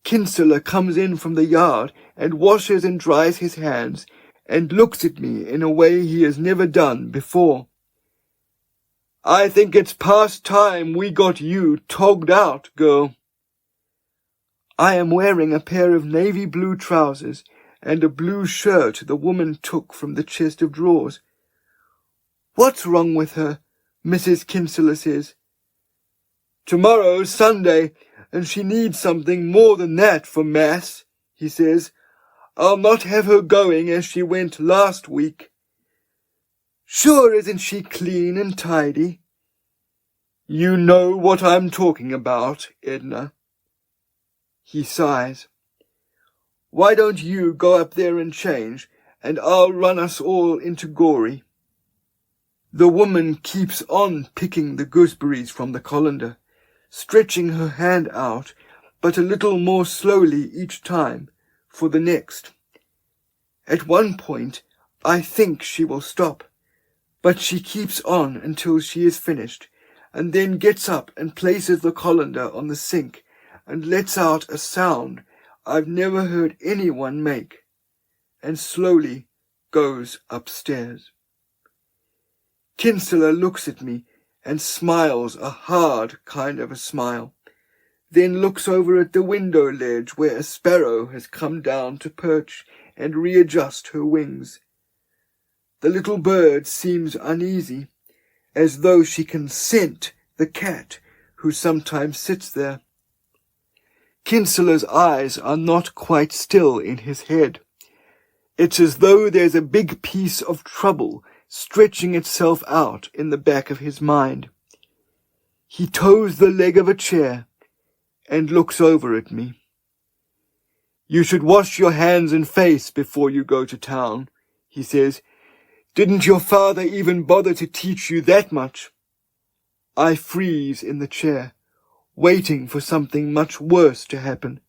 Kinsella comes in from the yard and washes and dries his hands and looks at me in a way he has never done before. I think it's past time we got you togged out, girl. I am wearing a pair of navy blue trousers and a blue shirt the woman took from the chest of drawers. What's wrong with her? Mrs. Kinsella says. Tomorrow's Sunday, and she needs something more than that for Mass, he says. I'll not have her going as she went last week. Sure isn't she clean and tidy? You know what I'm talking about, Edna. He sighs. Why don't you go up there and change, and I'll run us all into Gory. The woman keeps on picking the gooseberries from the colander, stretching her hand out, but a little more slowly each time, for the next. At one point, I think she will stop, but she keeps on until she is finished, and then gets up and places the colander on the sink, and lets out a sound I've never heard anyone make, and slowly goes upstairs. Kinsella looks at me and smiles a hard kind of a smile, then looks over at the window ledge where a sparrow has come down to perch and readjust her wings. The little bird seems uneasy, as though she can scent the cat who sometimes sits there. Kinsella's eyes are not quite still in his head. It's as though there's a big piece of trouble stretching itself out in the back of his mind. He toes the leg of a chair, and looks over at me. "You should wash your hands and face before you go to town," he says. "Didn't your father even bother to teach you that much?" I freeze in the chair, waiting for something much worse to happen.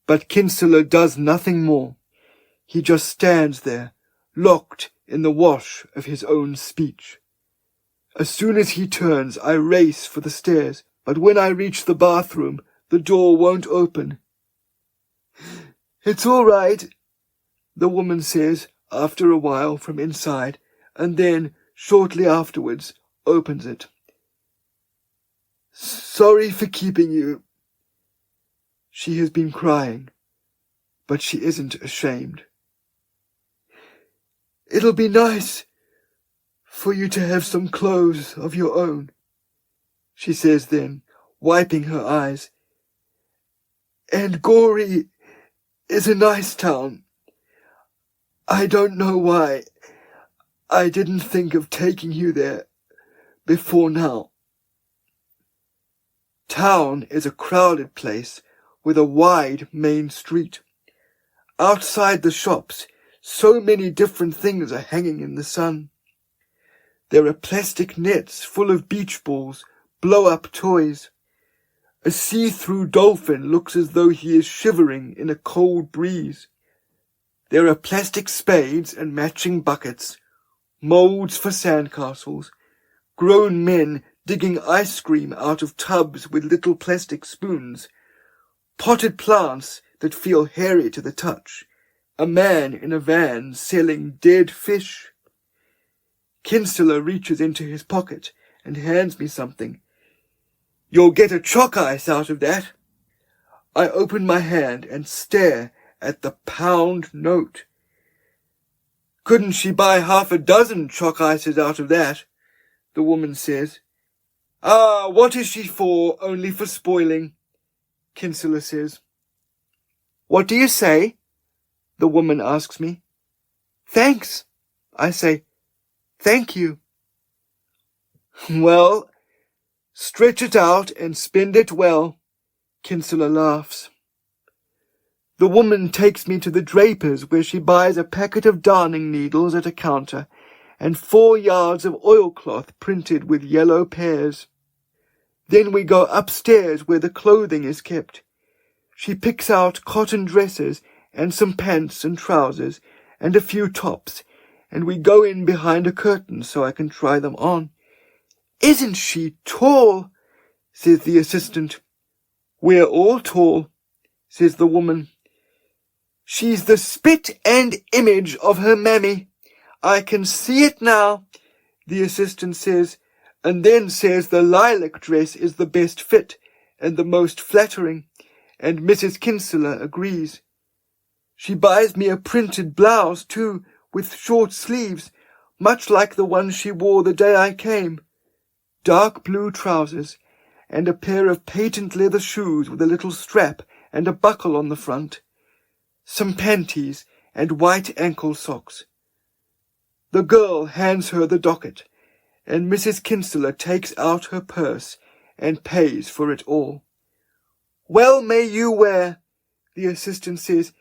But Kinsella does nothing more. He just stands there, locked in the wash of his own speech. As soon as he turns, I race for the stairs, but when I reach the bathroom, the door won't open. "It's all right," the woman says after a while from inside, and then, shortly afterwards, opens it. "Sorry for keeping you." She has been crying, but she isn't ashamed. "It'll be nice for you to have some clothes of your own," she says then, wiping her eyes. "And Gorey is a nice town. I don't know why I didn't think of taking you there before now." Town is a crowded place with a wide main street. Outside the shops, so many different things are hanging in the sun. There are plastic nets full of beach balls, blow-up toys. A see-through dolphin looks as though he is shivering in a cold breeze. There are plastic spades and matching buckets, moulds for sandcastles, grown men digging ice cream out of tubs with little plastic spoons, potted plants that feel hairy to the touch, a man in a van selling dead fish. Kinsella reaches into his pocket and hands me something. "You'll get a chalk ice out of that." I open my hand and stare at the pound note. "Couldn't she buy half a dozen chalk ices out of that?" the woman says. "Ah, what is she for, only for spoiling?" Kinsella says. "What do you say?" the woman asks me. "Thanks," I say. "Thank you." "Well, stretch it out and spend it well," Kinsella laughs. The woman takes me to the draper's where she buys a packet of darning needles at a counter and 4 yards of oilcloth printed with yellow pears. Then we go upstairs where the clothing is kept. She picks out cotton dresses and some pants and trousers and a few tops, and we go in behind a curtain so I can try them on. "Isn't she tall?" says the assistant. "We're all tall," says the woman. "She's the spit and image of her mammy. I can see it now," the assistant says, and then says the lilac dress is the best fit and the most flattering, and Mrs. Kinsella agrees. She buys me a printed blouse, too, with short sleeves, much like the one she wore the day I came, dark blue trousers, and a pair of patent leather shoes with a little strap and a buckle on the front, some panties and white ankle socks. The girl hands her the docket, and Mrs. Kinsella takes out her purse and pays for it all. "Well may you wear," the assistant says.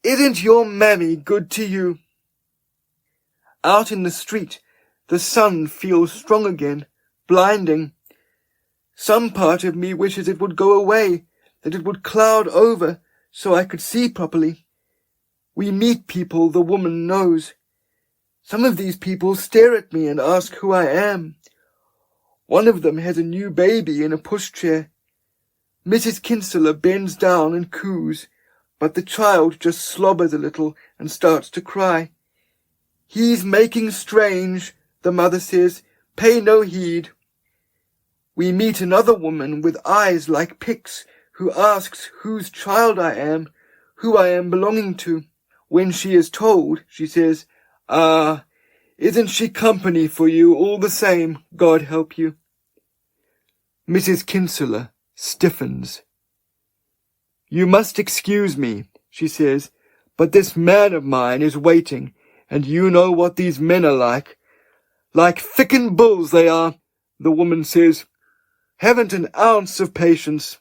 "Isn't your mammy good to you?" Out in the street, the sun feels strong again, blinding. Some part of me wishes it would go away, that it would cloud over, so I could see properly. We meet people the woman knows. Some of these people stare at me and ask who I am. One of them has a new baby in a pushchair. Mrs. Kinsella bends down and coos, but the child just slobbers a little and starts to cry. "He's making strange," the mother says. "Pay no heed." We meet another woman with eyes like picks, who asks whose child I am, who I am belonging to. When she is told, she says, "Ah, isn't she company for you all the same, God help you." Mrs. Kinsella stiffens. "You must excuse me," she says, "but this man of mine is waiting, and you know what these men are like. Like thickened bulls they are," the woman says. "Haven't an ounce of patience."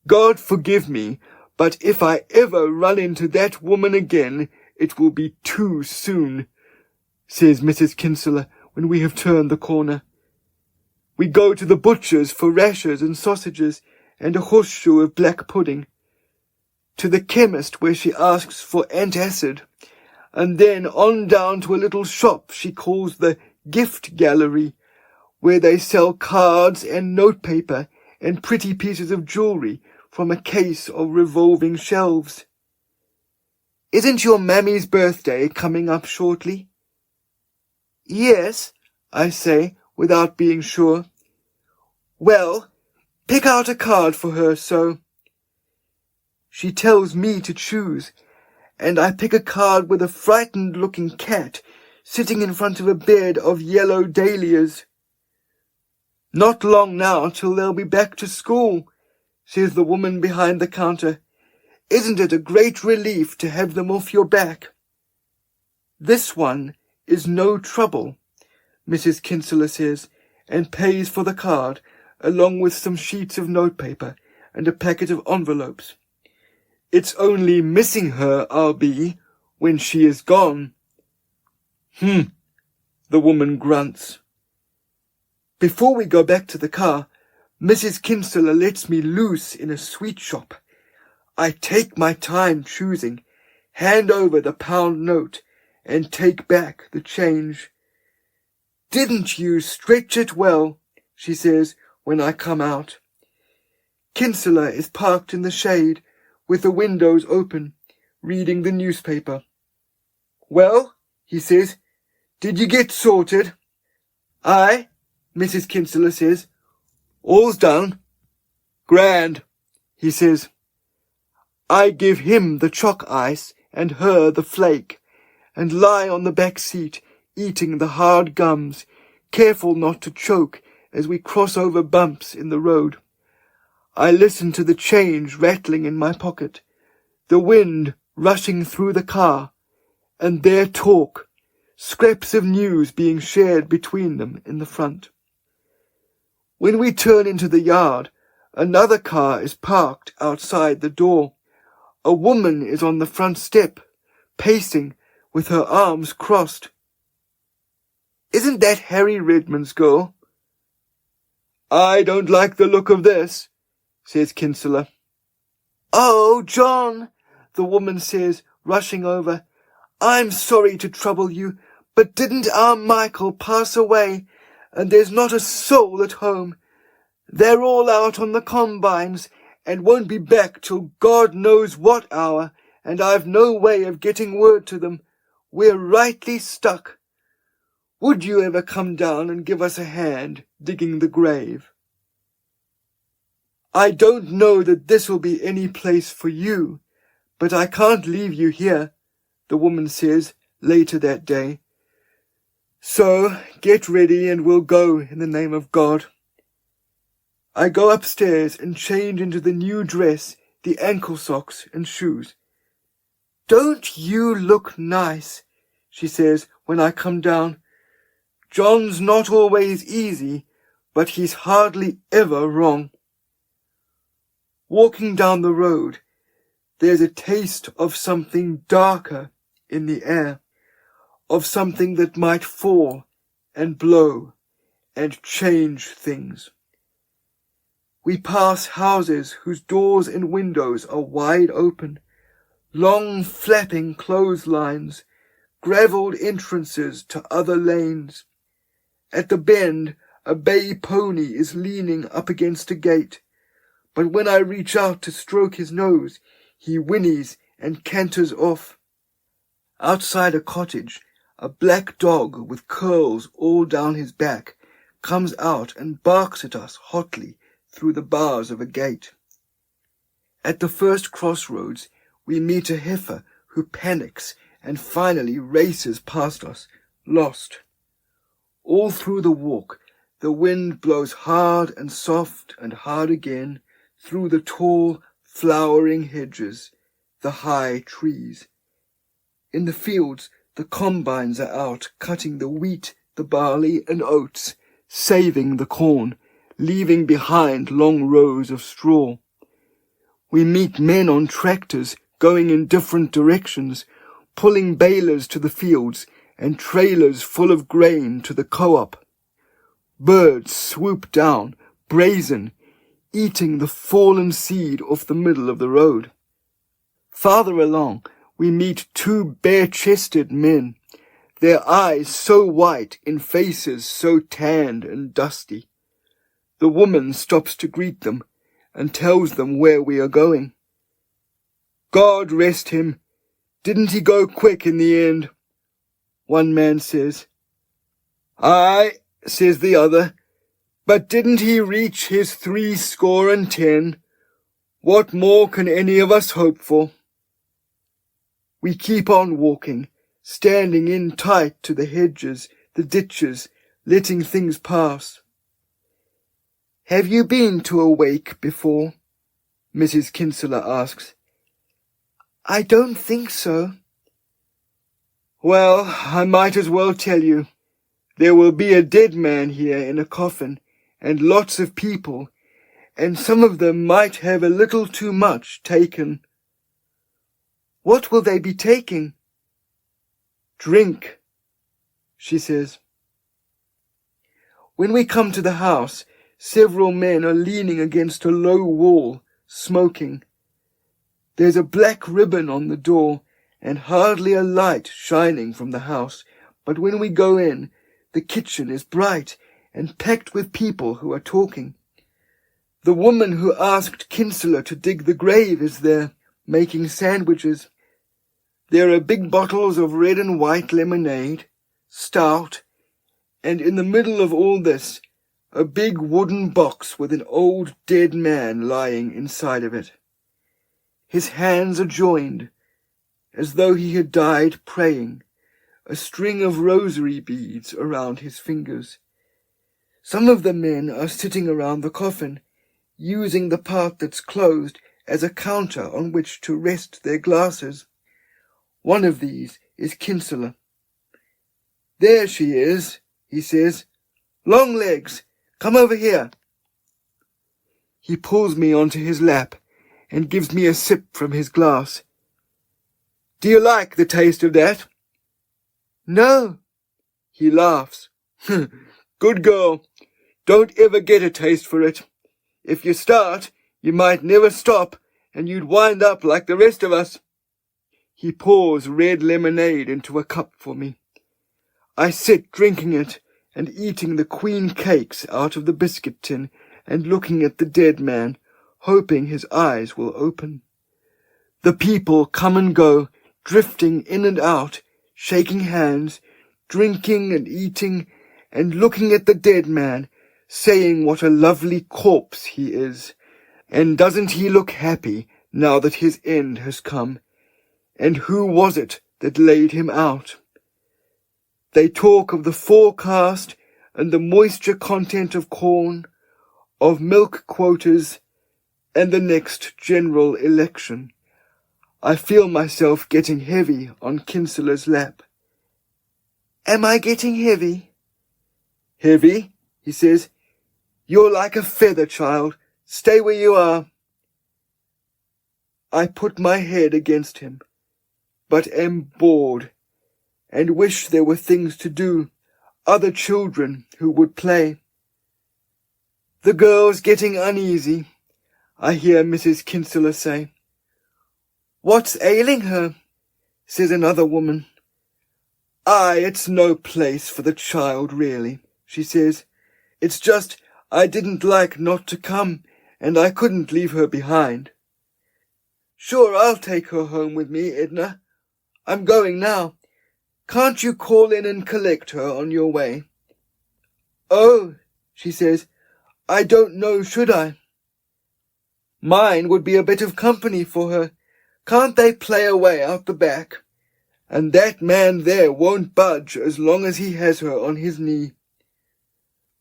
God forgive me, but if I ever run into that woman again, it will be too soon, says Mrs. Kinsella when we have turned the corner. We go to the butcher's for rashers and sausages and a horseshoe of black pudding, to the chemist where she asks for antacid, and then on down to a little shop she calls the gift gallery, where they sell cards and notepaper and pretty pieces of jewellery from a case of revolving shelves. Isn't your mammy's birthday coming up shortly? Yes, I say, without being sure. Well, pick out a card for her, so. She tells me to choose, and I pick a card with a frightened-looking cat sitting in front of a bed of yellow dahlias. Not long now till they'll be back to school, says the woman behind the counter. Isn't it a great relief to have them off your back? This one is no trouble, Mrs. Kinsella says, and pays for the card, along with some sheets of notepaper and a packet of envelopes. It's only missing her I'll be when she is gone. The woman grunts. Before we go back to the car, Mrs. Kinsella lets me loose in a sweet shop. I take my time choosing, hand over the pound note, and take back the change. Didn't you stretch it well, she says when I come out. Kinsella is parked in the shade, with the windows open, reading the newspaper. Well, he says, did you get sorted? Aye, Mrs. Kinsella says. All's done. Grand, he says. I give him the chalk ice and her the flake, and lie on the back seat, eating the hard gums, careful not to choke as we cross over bumps in the road. I listen to the change rattling in my pocket, the wind rushing through the car, and their talk, scraps of news being shared between them in the front. When we turn into the yard, another car is parked outside the door. A woman is on the front step, pacing with her arms crossed. Isn't that Harry Redmond's girl? I don't like the look of this, says Kinsella. Oh, John, the woman says, rushing over. I'm sorry to trouble you, but didn't our Michael pass away, and there's not a soul at home. They're all out on the combines, and won't be back till God knows what hour, and I've no way of getting word to them. We're rightly stuck. Would you ever come down and give us a hand digging the grave? I don't know that this'll be any place for you, but I can't leave you here, the woman says later that day. So get ready and we'll go in the name of God. I go upstairs and change into the new dress, the ankle socks and shoes. Don't you look nice, she says when I come down. John's not always easy, but he's hardly ever wrong. Walking down the road, there's a taste of something darker in the air, of something that might fall and blow and change things. We pass houses whose doors and windows are wide open, long flapping clotheslines, gravelled entrances to other lanes. At the bend, a bay pony is leaning up against a gate, but when I reach out to stroke his nose, he whinnies and canters off. Outside a cottage, a black dog with curls all down his back comes out and barks at us hotly through the bars of a gate. At the first crossroads, we meet a heifer who panics and finally races past us, lost. All through the walk, the wind blows hard and soft and hard again through the tall, flowering hedges, the high trees. In the fields, the combines are out cutting the wheat, the barley and oats, saving the corn, leaving behind long rows of straw. We meet men on tractors going in different directions, pulling balers to the fields and trailers full of grain to the co-op. Birds swoop down, brazen, eating the fallen seed off the middle of the road. Farther along, we meet two bare-chested men, their eyes so white in faces so tanned and dusty. The woman stops to greet them and tells them where we are going. God rest him, didn't he go quick in the end? One man says. Aye, says the other, but didn't he reach his 70? What more can any of us hope for? We keep on walking, standing in tight to the hedges, the ditches, letting things pass. Have you been to a wake before? Mrs. Kinsella asks. I don't think so. Well, I might as well tell you. There will be a dead man here in a coffin, and lots of people, and some of them might have a little too much taken. What will they be taking? Drink, she says. When we come to the house, several men are leaning against a low wall, smoking. There's a black ribbon on the door, and hardly a light shining from the house, but when we go in, the kitchen is bright and packed with people who are talking. The woman who asked Kinsella to dig the grave is there, making sandwiches. There are big bottles of red and white lemonade, stout, and in the middle of all this, a big wooden box with an old dead man lying inside of it. His hands are joined, as though he had died praying, a string of rosary beads around his fingers. Some of the men are sitting around the coffin, using the part that's closed as a counter on which to rest their glasses. One of these is Kinsella. There she is, he says. Longlegs, come over here. He pulls me onto his lap and gives me a sip from his glass. Do you like the taste of that? No. He laughs. Good girl. Don't ever get a taste for it. If you start, you might never stop, and you'd wind up like the rest of us. He pours red lemonade into a cup for me. I sit drinking it and eating the queen cakes out of the biscuit tin and looking at the dead man, hoping his eyes will open. The people come and go, drifting in and out, shaking hands, drinking and eating, and looking at the dead man, saying what a lovely corpse he is, and doesn't he look happy now that his end has come, and who was it that laid him out? They talk of the forecast and the moisture content of corn, of milk quotas, and the next general election. I feel myself getting heavy on Kinsella's lap. Am I getting heavy? Heavy, he says. You're like a feather, child. Stay where you are. I put my head against him, but am bored, and wish there were things to do, other children who would play. The girl's getting uneasy, I hear Mrs. Kinsella say. What's ailing her? Says another woman. Aye, it's no place for the child, really, she says. It's just I didn't like not to come, and I couldn't leave her behind. Sure, I'll take her home with me, Edna. I'm going now. Can't you call in and collect her on your way? Oh, she says, I don't know, should I? Mine would be a bit of company for her. Can't they play away out the back? And that man there won't budge as long as he has her on his knee.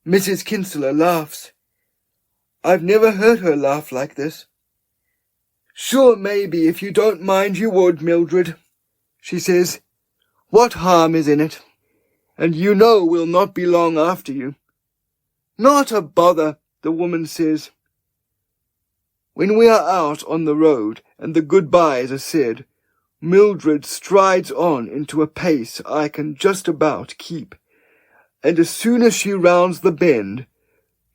Mrs. Kinsella laughs. I've never heard her laugh like this. Sure, maybe if you don't mind you would, Mildred, she says. What harm is in it? And you know we'll not be long after you. Not a bother, the woman says. When we are out on the road and the goodbyes are said, Mildred strides on into a pace I can just about keep, and as soon as she rounds the bend,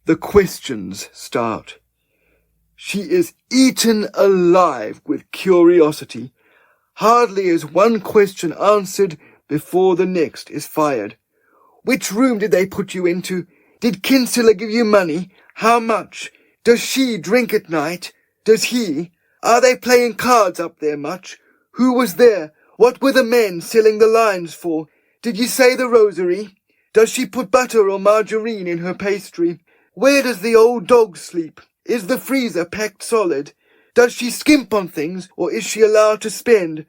the questions start. She is eaten alive with curiosity. Hardly is one question answered before the next is fired. Which room did they put you into? Did Kinsella give you money? How much? Does she drink at night? Does he? Are they playing cards up there much? Who was there? What were the men selling the lines for? Did you say the rosary? Does she put butter or margarine in her pastry? Where does the old dog sleep? Is the freezer packed solid? Does she skimp on things, or is she allowed to spend?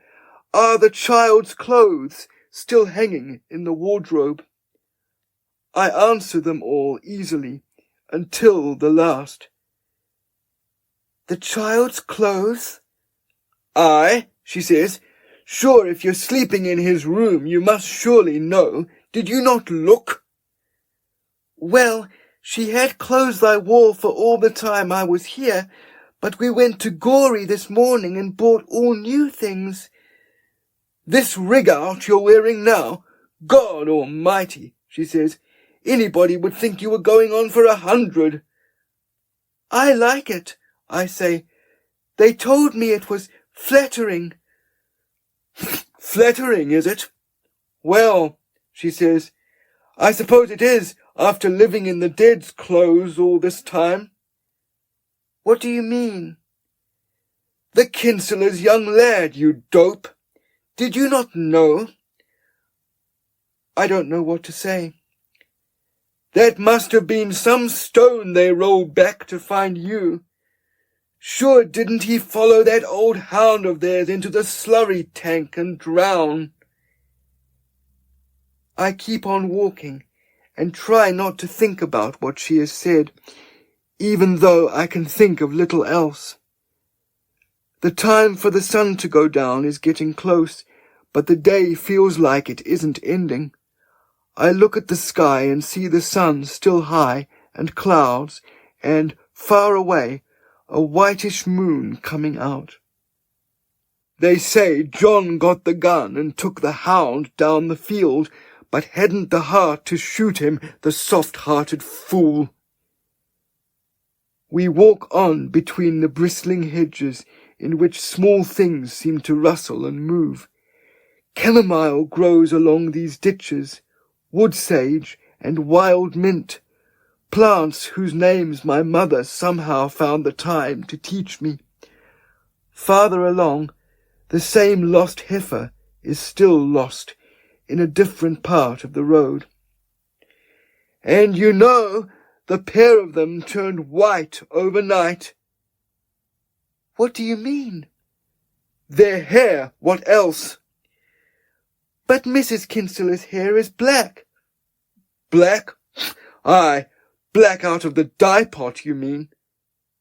Are the child's clothes still hanging in the wardrobe? I answer them all easily, until the last. The child's clothes? Aye, she says. Sure, if you're sleeping in his room, you must surely know. Did you not look? Well, she had clothes I wore for all the time I was here, but we went to Gory this morning and bought all new things. This rig-out you're wearing now? God almighty, she says. Anybody would think you were going on for 100. I like it, I say. They told me it was flattering. Flattering, is it? Well, she says, I suppose it is, after living in the dead's clothes all this time. What do you mean? The Kinsella's young lad, you dope. Did you not know? I don't know what to say. That must have been some stone they rolled back to find you. Sure, didn't he follow that old hound of theirs into the slurry tank and drown? I keep on walking and try not to think about what she has said, even though I can think of little else. The time for the sun to go down is getting close, but the day feels like it isn't ending. I look at the sky and see the sun still high, and clouds, and, far away, a whitish moon coming out. They say John got the gun and took the hound down the field, but hadn't the heart to shoot him, the soft-hearted fool. We walk on between the bristling hedges, in which small things seem to rustle and move. Chamomile grows along these ditches, wood sage and wild mint, plants whose names my mother somehow found the time to teach me. Farther along, the same lost heifer is still lost in a different part of the road. And you know, the pair of them turned white overnight. What do you mean? Their hair, what else? But Mrs. Kinsella's hair is black. Black? Aye, black out of the dye-pot, you mean?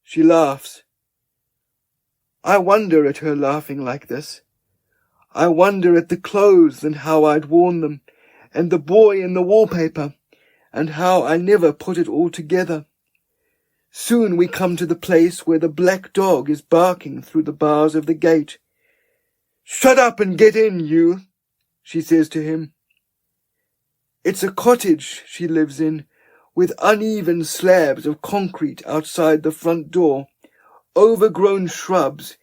She laughs. I wonder at her laughing like this. I wonder at the clothes and how I'd worn them, and the boy in the wallpaper, and how I never put it all together. Soon we come to the place where the black dog is barking through the bars of the gate. Shut up and get in, you, she says to him. It's a cottage she lives in, with uneven slabs of concrete outside the front door, overgrown shrubs,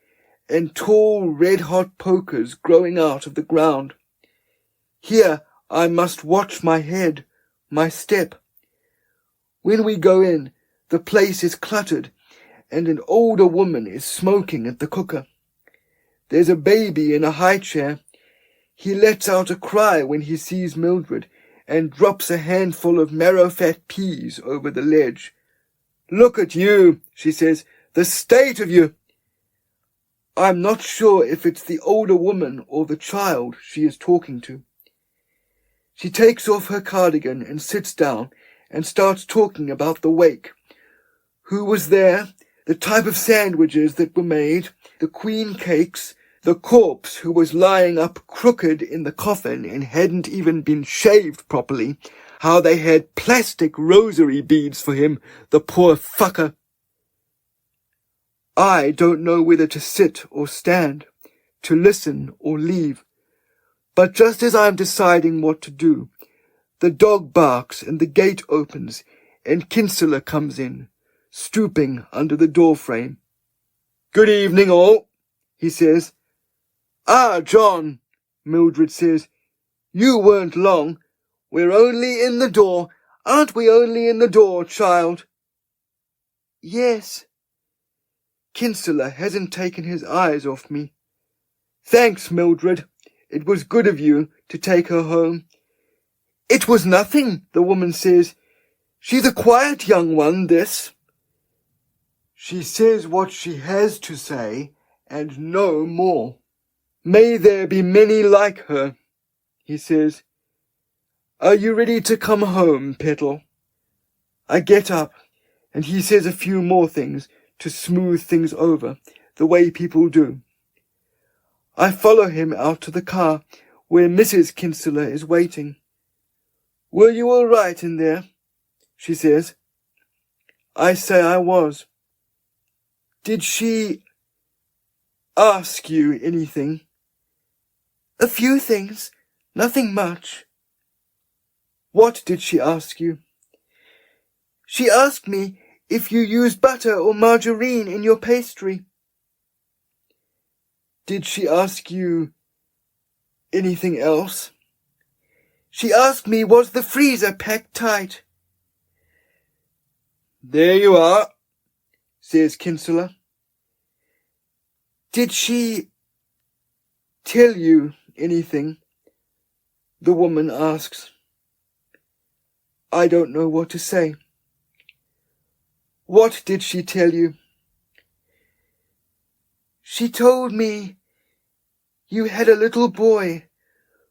and tall red-hot pokers growing out of the ground. Here I must watch my head, my step. When we go in, the place is cluttered, and an older woman is smoking at the cooker. There's a baby in a high chair. He lets out a cry when he sees Mildred, and drops a handful of marrow-fat peas over the ledge. Look at you, she says, the state of you. I'm not sure if it's the older woman or the child she is talking to. She takes off her cardigan and sits down and starts talking about the wake. Who was there, the type of sandwiches that were made, the queen cakes, the corpse who was lying up crooked in the coffin and hadn't even been shaved properly, how they had plastic rosary beads for him, the poor fucker. I don't know whether to sit or stand, to listen or leave. But just as I am deciding what to do, the dog barks and the gate opens, and Kinsella comes in, stooping under the doorframe. "Good evening, all," he says. "Ah, John," Mildred says. "You weren't long. We're only in the door. Aren't we only in the door, child?" "Yes." Kinsella hasn't taken his eyes off me. "Thanks, Mildred. It was good of you to take her home." "It was nothing," the woman says. "She's a quiet young one, this." She says what she has to say, and no more. "May there be many like her," he says. "Are you ready to come home, Petal?" I get up, and he says a few more things to smooth things over, the way people do. I follow him out to the car, where Mrs. Kinsella is waiting. "Were you all right in there?" she says. I say I was. "Did she ask you anything?" "A few things, nothing much." "What did she ask you?" "She asked me if you use butter or margarine in your pastry." "Did she ask you anything else?" "She asked me was the freezer packed tight." "There you are," says Kinsella. "Did she tell you anything?" the woman asks. I don't know what to say. "What did she tell you?" "She told me you had a little boy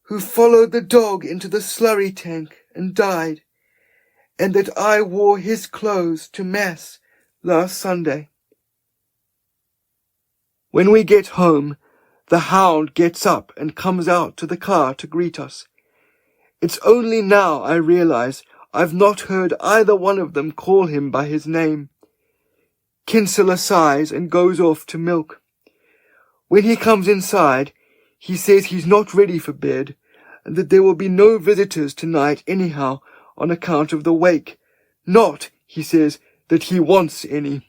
who followed the dog into the slurry tank and died, and that I wore his clothes to Mass last Sunday." When we get home, the hound gets up and comes out to the car to greet us. It's only now I realize I've not heard either one of them call him by his name. Kinsella sighs and goes off to milk. When he comes inside, he says he's not ready for bed, and that there will be no visitors tonight anyhow on account of the wake. Not, he says, that he wants any.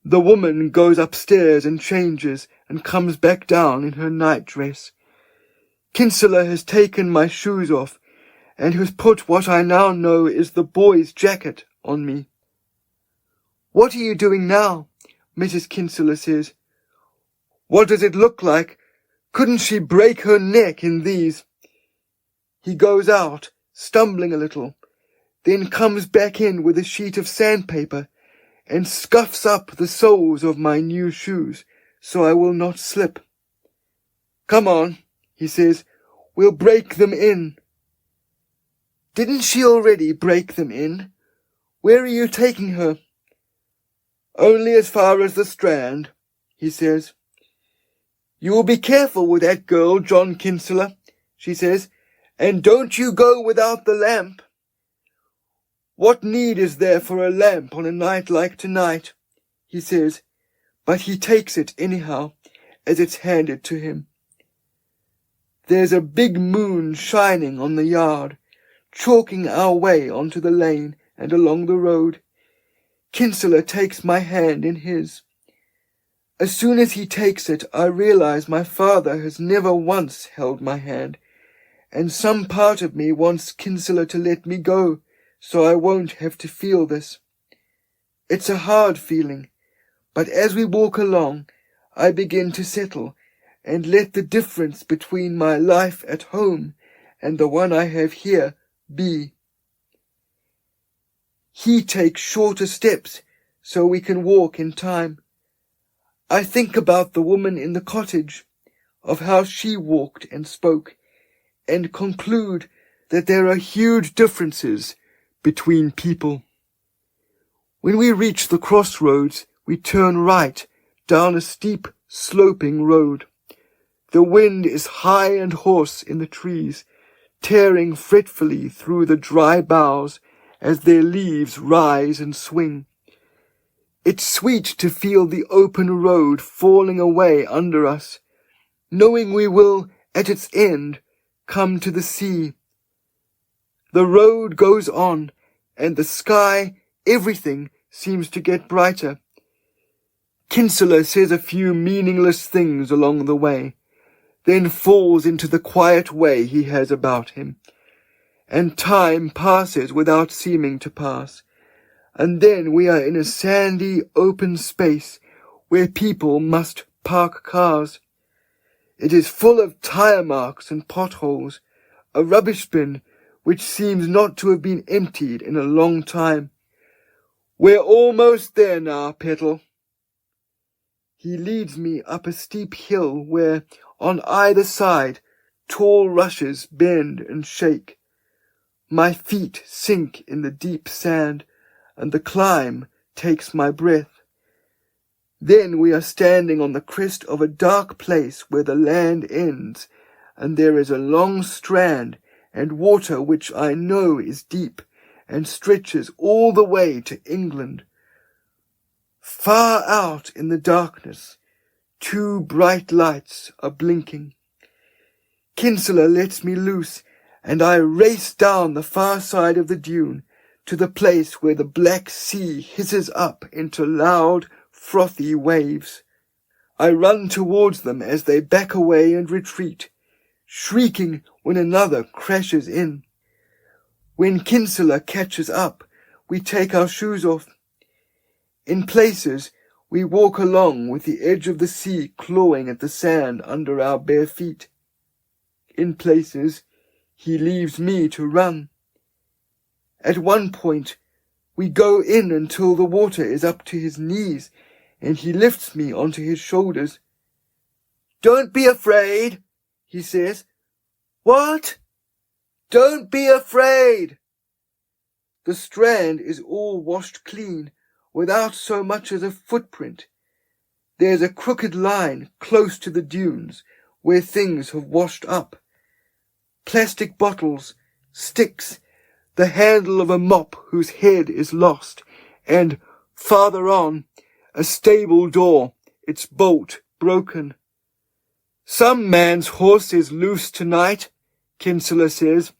The woman goes upstairs and changes and comes back down in her nightdress. Kinsella has taken my shoes off and has put what I now know is the boy's jacket on me. "What are you doing now?" Mrs. Kinsella says. "What does it look like? Couldn't she break her neck in these?" He goes out, stumbling a little, then comes back in with a sheet of sandpaper and scuffs up the soles of my new shoes so I will not slip. "Come on," he says, "we'll break them in." "Didn't she already break them in? Where are you taking her?" "Only as far as the Strand," he says. "You will be careful with that girl, John Kinsella," she says, "and don't you go without the lamp." "What need is there for a lamp on a night like tonight?" he says, but he takes it anyhow, as it's handed to him. There's a big moon shining on the yard, chalking our way onto the lane and along the road. Kinsella takes my hand in his. As soon as he takes it, I realize my father has never once held my hand, and some part of me wants Kinsella to let me go, so I won't have to feel this. It's a hard feeling, but as we walk along, I begin to settle and let the difference between my life at home and the one I have here be. He takes shorter steps so we can walk in time. I think about the woman in the cottage, of how she walked and spoke, and conclude that there are huge differences between people. When we reach the crossroads, we turn right down a steep, sloping road. The wind is high and hoarse in the trees, tearing fretfully through the dry boughs as their leaves rise and swing. It's sweet to feel the open road falling away under us, knowing we will, at its end, come to the sea. The road goes on, and the sky, everything, seems to get brighter. Kinsella says a few meaningless things along the way, then falls into the quiet way he has about him, and time passes without seeming to pass, and then we are in a sandy, open space where people must park cars. It is full of tire marks and potholes, a rubbish bin which seems not to have been emptied in a long time. We're almost there now, Petal. He leads me up a steep hill where, on either side, tall rushes bend and shake. My feet sink in the deep sand, and the climb takes my breath. Then we are standing on the crest of a dark place where the land ends, and there is a long strand and water which I know is deep and stretches all the way to England. Far out in the darkness, 2 bright lights are blinking. Kinsella lets me loose, and I race down the far side of the dune to the place where the black sea hisses up into loud, frothy waves. I run towards them as they back away and retreat, shrieking when another crashes in. When Kinsella catches up, we take our shoes off. In places, we walk along with the edge of the sea clawing at the sand under our bare feet. In places, he leaves me to run. At one point, we go in until the water is up to his knees, and he lifts me onto his shoulders. "Don't be afraid," he says. "What?" "Don't be afraid." The strand is all washed clean, without so much as a footprint. There's a crooked line close to the dunes, where things have washed up. Plastic bottles, sticks, the handle of a mop whose head is lost, and, farther on, a stable door, its bolt broken. "Some man's horse is loose tonight," Kinsella says.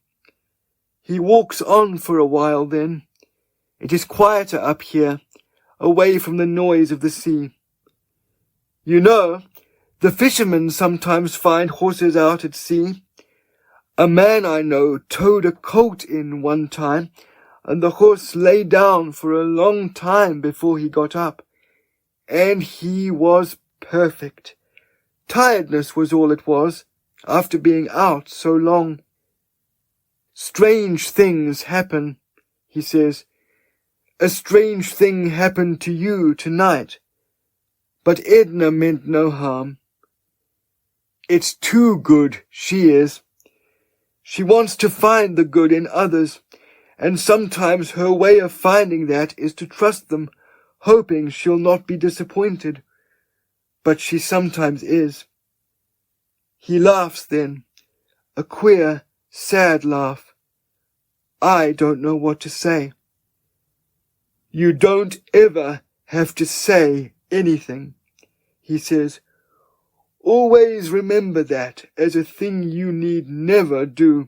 He walks on for a while then. It is quieter up here, away from the noise of the sea. "You know, the fishermen sometimes find horses out at sea. A man I know towed a colt in one time, and the horse lay down for a long time before he got up. And he was perfect. Tiredness was all it was, after being out so long. Strange things happen," he says. "A strange thing happened to you tonight. But Edna meant no harm. It's too good, she is. She wants to find the good in others, and sometimes her way of finding that is to trust them, hoping she'll not be disappointed. But she sometimes is." He laughs then, a queer, sad laugh. I don't know what to say. "You don't ever have to say anything," he says. "Always remember that as a thing you need never do.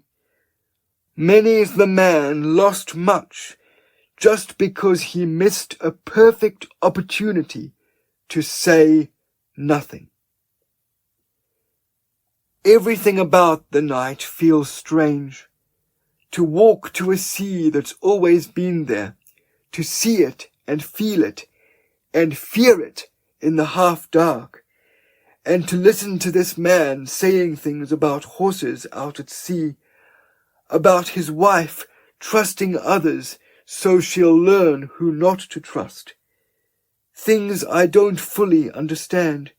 Many's the man lost much just because he missed a perfect opportunity to say nothing." Everything about the night feels strange. To walk to a sea that's always been there, to see it and feel it and fear it in the half-dark, and to listen to this man saying things about horses out at sea, about his wife trusting others so she'll learn who not to trust. Things I don't fully understand,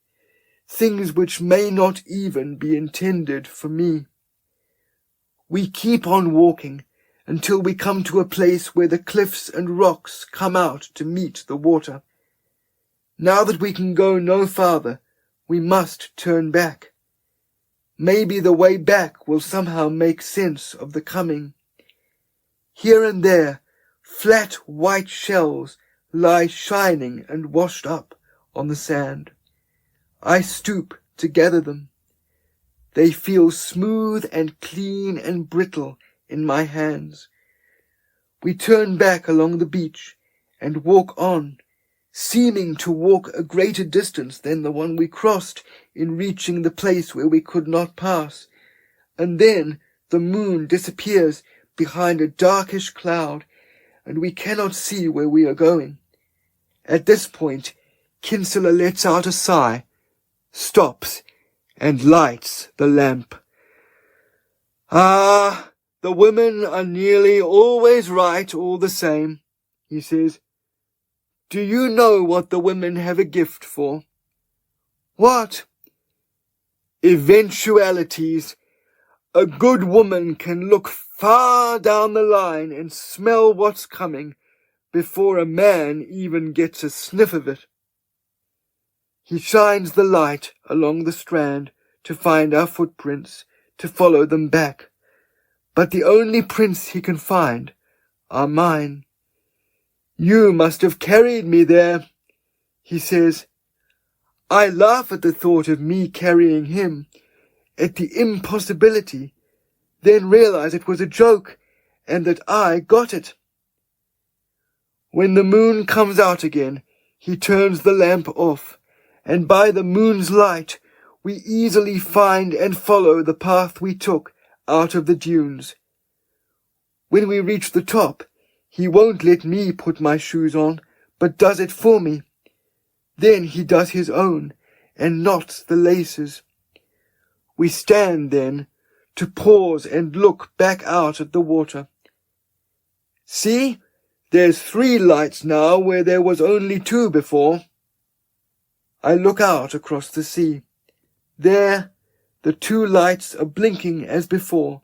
things which may not even be intended for me. We keep on walking until we come to a place where the cliffs and rocks come out to meet the water. Now that we can go no farther, we must turn back. Maybe the way back will somehow make sense of the coming. Here and there, flat white shells lie shining and washed up on the sand. I stoop to gather them. They feel smooth and clean and brittle in my hands. We turn back along the beach and walk on, seeming to walk a greater distance than the one we crossed in reaching the place where we could not pass. And then the moon disappears behind a darkish cloud, and we cannot see where we are going. At this point, Kinsella lets out a sigh, stops, and lights the lamp. "Ah, the women are nearly always right all the same," he says. "Do you know what the women have a gift for?" "What?" "Eventualities. A good woman can look far down the line and smell what's coming before a man even gets a sniff of it." He shines the light along the strand to find our footprints, to follow them back. But the only prints he can find are mine. "You must have carried me there," he says. I laugh at the thought of me carrying him, at the impossibility, then realize it was a joke and that I got it. When the moon comes out again, he turns the lamp off, and by the moon's light we easily find and follow the path we took out of the dunes. When we reach the top, he won't let me put my shoes on, but does it for me. Then he does his own, and knots the laces. We stand then, to pause and look back out at the water. "See, there's 3 lights now where there was only 2 before." I look out across the sea. There, the 2 lights are blinking as before,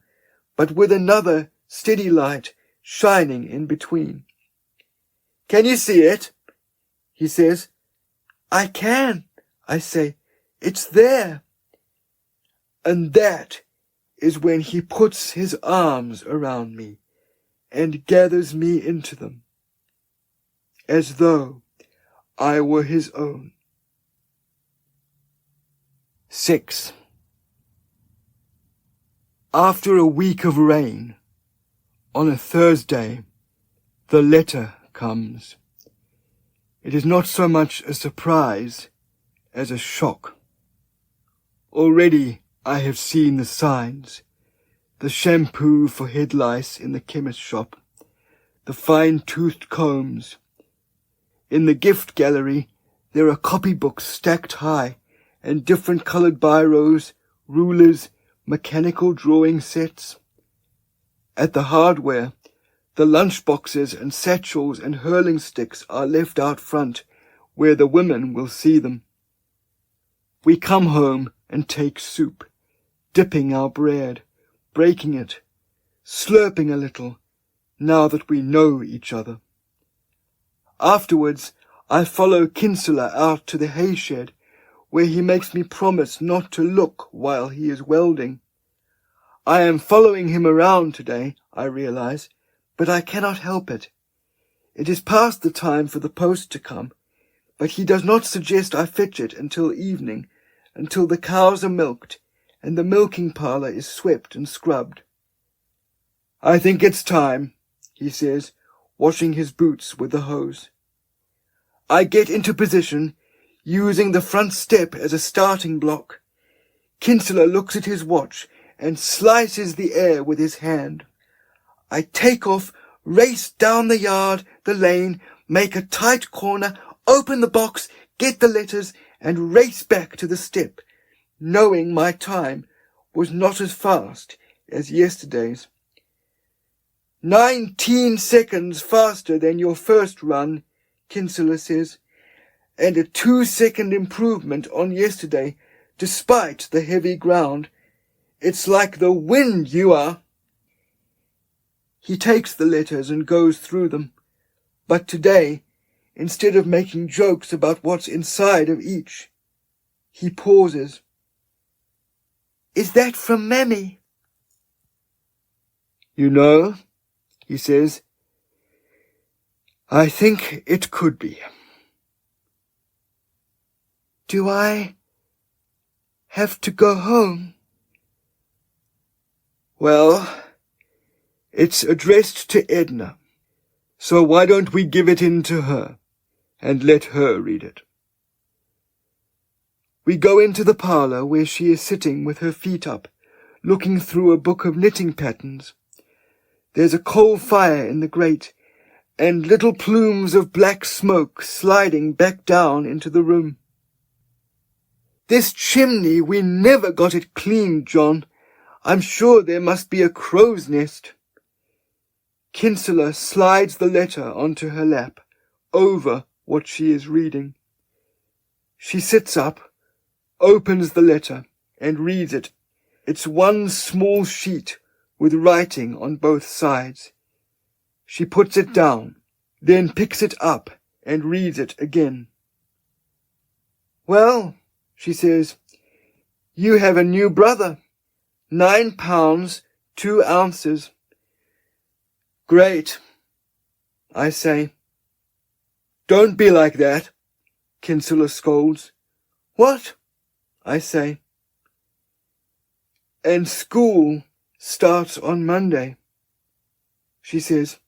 but with another steady light shining in between. "Can you see it?" he says. "I can," I say. "It's there." And that is when he puts his arms around me and gathers me into them, as though I were his own. 6. After a week of rain, on a Thursday, the letter comes. It is not so much a surprise as a shock. Already I have seen the signs, the shampoo for head lice in the chemist shop, the fine-toothed combs. In the gift gallery there are copybooks stacked high, and different-coloured biros, rulers, mechanical drawing sets. At the hardware, the lunchboxes and satchels and hurling sticks are left out front, where the women will see them. We come home and take soup, dipping our bread, breaking it, slurping a little, now that we know each other. Afterwards, I follow Kinsella out to the hay-shed, where he makes me promise not to look while he is welding. I am following him around today, I realize, but I cannot help it. It is past the time for the post to come, but he does not suggest I fetch it until evening, until the cows are milked, and the milking parlour is swept and scrubbed. "I think it's time," he says, washing his boots with the hose. I get into position, using the front step as a starting block. Kinsella looks at his watch and slices the air with his hand. I take off, race down the yard, the lane, make a tight corner, open the box, get the letters, and race back to the step, knowing my time was not as fast as yesterday's. 19 seconds faster than your first run, Kinsella says, and a 2-second improvement on yesterday, despite the heavy ground. It's like the wind you are. He takes the letters and goes through them, but today, instead of making jokes about what's inside of each, he pauses. "Is that from Mammy?" "You know," he says, I think it could be. Do I have to go home? Well, it's addressed to Edna, so why don't we give it in to her and let her read it? We go into the parlour where she is sitting with her feet up, looking through a book of knitting patterns. There's a coal fire in the grate, and little plumes of black smoke sliding back down into the room. This chimney, we never got it cleaned, John. I'm sure there must be a crow's nest. Kinsella slides the letter onto her lap, over what she is reading. She sits up, opens the letter, and reads it. It's one small sheet with writing on both sides. She puts it down, then picks it up and reads it again. Well, she says, you have a new brother. 9 pounds, 2 ounces. Great, I say. Don't be like that, Kinsella scolds. What? I say. And school starts on Monday, she says.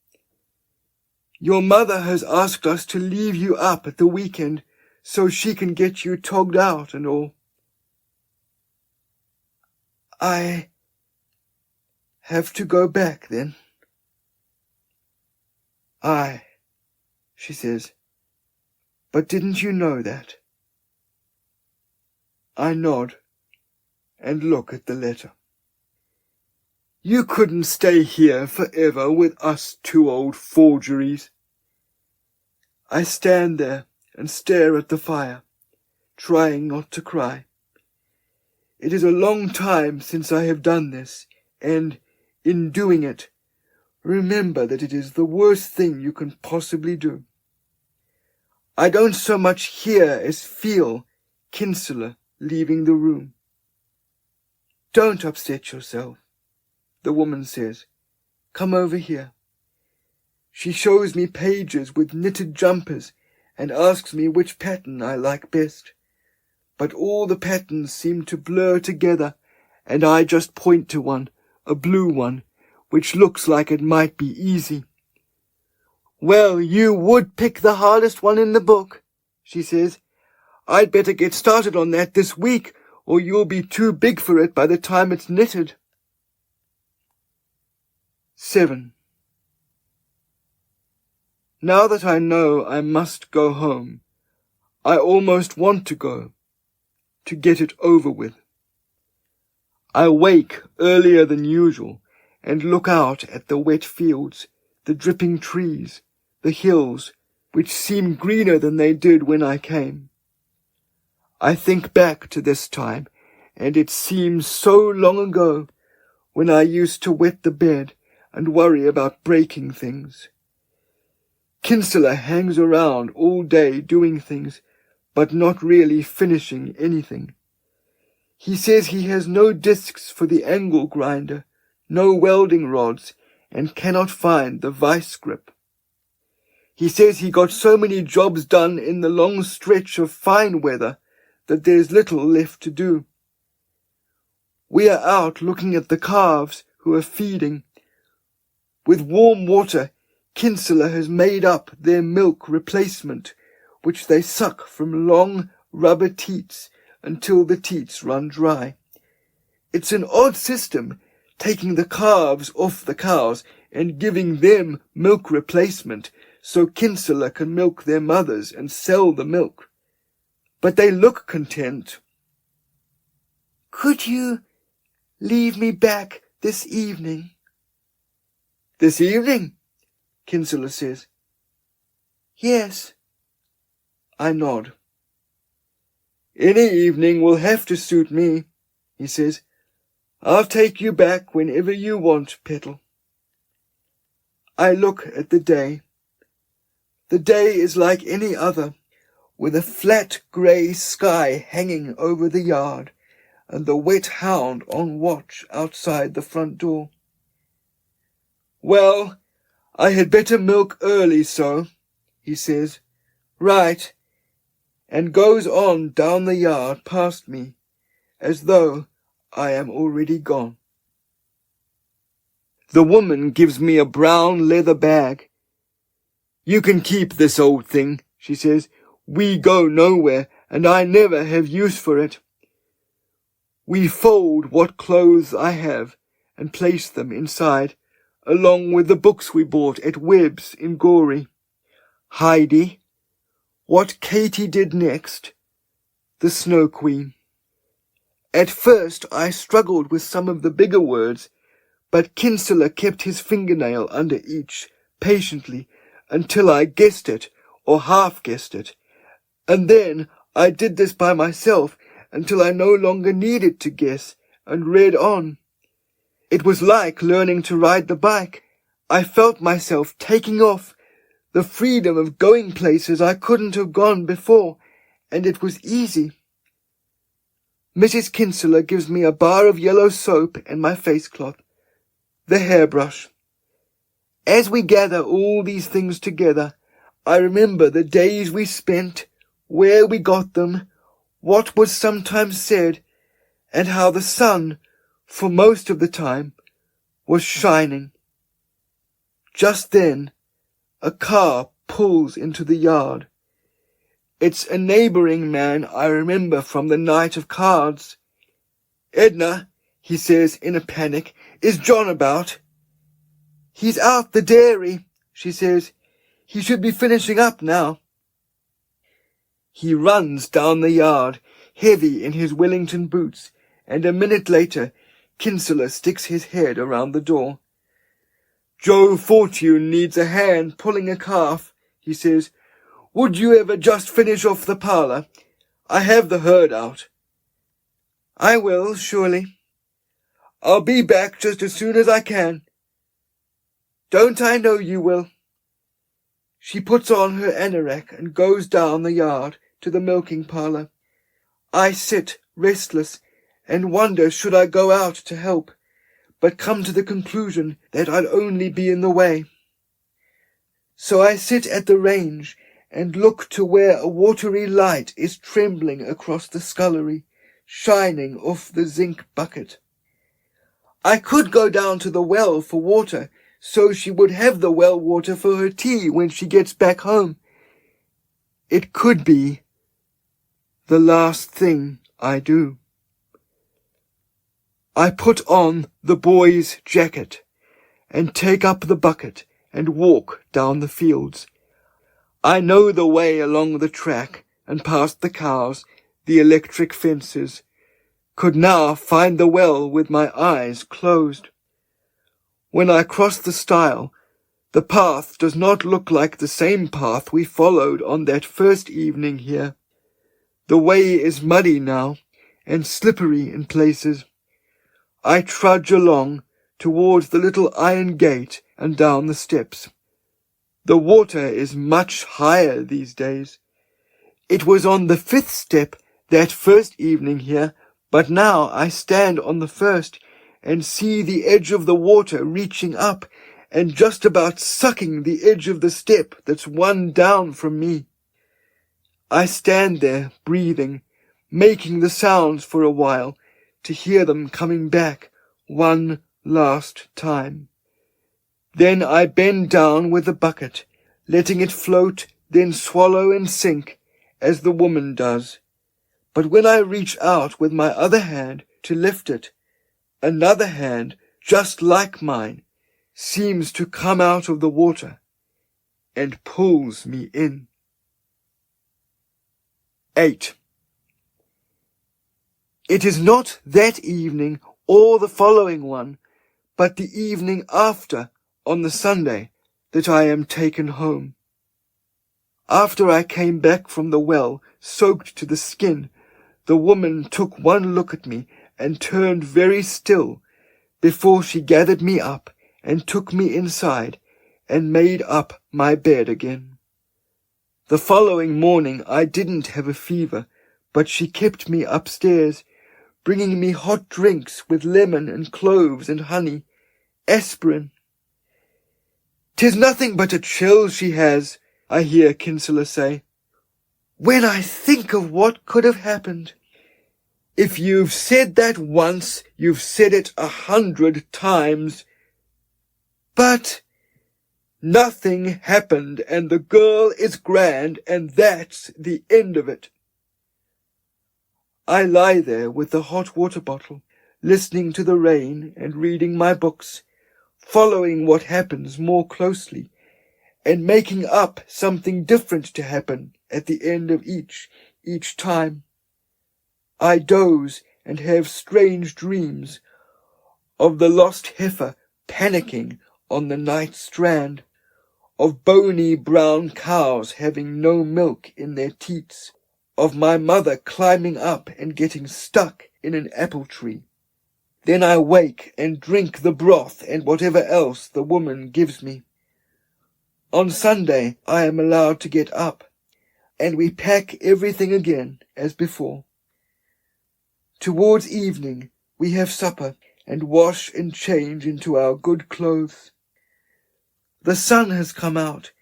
Your mother has asked us to leave you up at the weekend so she can get you togged out and all. I have to go back then? Aye, she says. But didn't you know that? I nod and look at the letter. You couldn't stay here forever with us 2 old forgeries. I stand there and stare at the fire, trying not to cry. It is a long time since I have done this, and, in doing it, remember that it is the worst thing you can possibly do. I don't so much hear as feel Kinsella leaving the room. Don't upset yourself, the woman says. Come over here. She shows me pages with knitted jumpers and asks me which pattern I like best. But all the patterns seem to blur together, and I just point to one, a blue one, which looks like it might be easy. Well, you would pick the hardest one in the book, she says. I'd better get started on that this week, or you'll be too big for it by the time it's knitted. 7. Now that I know I must go home, I almost want to go, to get it over with. I wake earlier than usual and look out at the wet fields, the dripping trees, the hills, which seem greener than they did when I came. I think back to this time, and it seems so long ago, when I used to wet the bed and worry about breaking things. Kinsella hangs around all day doing things, but not really finishing anything. He says he has no discs for the angle grinder, no welding rods, and cannot find the vice grip. He says he got so many jobs done in the long stretch of fine weather that there's little left to do. We are out looking at the calves who are feeding. With warm water, Kinsella has made up their milk replacement, which they suck from long rubber teats until the teats run dry. It's an odd system, taking the calves off the cows and giving them milk replacement so Kinsella can milk their mothers and sell the milk. But they look content. Could you leave me back this evening? This evening? Kinsella says. Yes. I nod. Any evening will have to suit me, he says. I'll take you back whenever you want, Petal. I look at the day. The day is like any other, with a flat grey sky hanging over the yard, and the wet hound on watch outside the front door. Well, I had better milk early so, he says. Right, and goes on down the yard past me, as though I am already gone. The woman gives me a brown leather bag. You can keep this old thing, she says. We go nowhere, and I never have use for it. We fold what clothes I have and place them inside, along with the books we bought at Webb's in Gorey. Heidi, What Katie Did Next, The Snow Queen. At first I struggled with some of the bigger words, but Kinsella kept his fingernail under each, patiently, until I guessed it, or half-guessed it. And then I did this by myself until I no longer needed to guess, and read on. It was like learning to ride the bike. I felt myself taking off, the freedom of going places I couldn't have gone before, and it was easy. Mrs. Kinsella gives me a bar of yellow soap and my face cloth, the hairbrush. As we gather all these things together, I remember the days we spent, where we got them, what was sometimes said, and how the sun, for most of the time, was shining. Just then, a car pulls into the yard. It's a neighbouring man I remember from the night of cards. Edna, he says in a panic, is John about? He's out the dairy, she says. He should be finishing up now. He runs down the yard, heavy in his Wellington boots, and a minute later Kinsella sticks his head around the door. Joe Fortune needs a hand pulling a calf, he says. Would you ever just finish off the parlour? I have the herd out. I will, surely. I'll be back just as soon as I can. Don't I know you will? She puts on her anorak and goes down the yard to the milking parlour. I sit, restless, and wonder should I go out to help, but come to the conclusion that I'll only be in the way. So I sit at the range and look to where a watery light is trembling across the scullery, shining off the zinc bucket. I could go down to the well for water, so she would have the well water for her tea when she gets back home. It could be the last thing I do. I put on the boy's jacket and take up the bucket and walk down the fields. I know the way along the track and past the cows, the electric fences, could now find the well with my eyes closed. When I cross the stile, the path does not look like the same path we followed on that first evening here. The way is muddy now, and slippery in places. I trudge along towards the little iron gate and down the steps. The water is much higher these days. It was on the 5th step that first evening here, but now I stand on the first and see the edge of the water reaching up and just about sucking the edge of the step that's one down from me. I stand there, breathing, making the sounds for a while, to hear them coming back one last time. Then I bend down with the bucket, letting it float, then swallow and sink, as the woman does. But when I reach out with my other hand to lift it, another hand, just like mine, seems to come out of the water and pulls me in. 8. It is not that evening or the following one, but the evening after, on the Sunday, that I am taken home. After I came back from the well, soaked to the skin, the woman took one look at me and turned very still before she gathered me up and took me inside and made up my bed again. The following morning I didn't have a fever, but she kept me upstairs, bringing me hot drinks with lemon and cloves and honey, aspirin. "'Tis nothing but a chill she has," I hear Kinsella say. When I think of what could have happened. If you've said that once, you've said it 100 times. But nothing happened, and the girl is grand, and that's the end of it. I lie there with the hot water bottle, listening to the rain and reading my books, following what happens more closely, and making up something different to happen at the end of each time. I doze and have strange dreams of the lost heifer panicking on the night strand, of bony brown cows having no milk in their teats, of my mother climbing up and getting stuck in an apple tree. Then I wake and drink the broth and whatever else the woman gives me. On Sunday I am allowed to get up, and we pack everything again as before. Towards evening we have supper and wash and change into our good clothes. The sun has come out,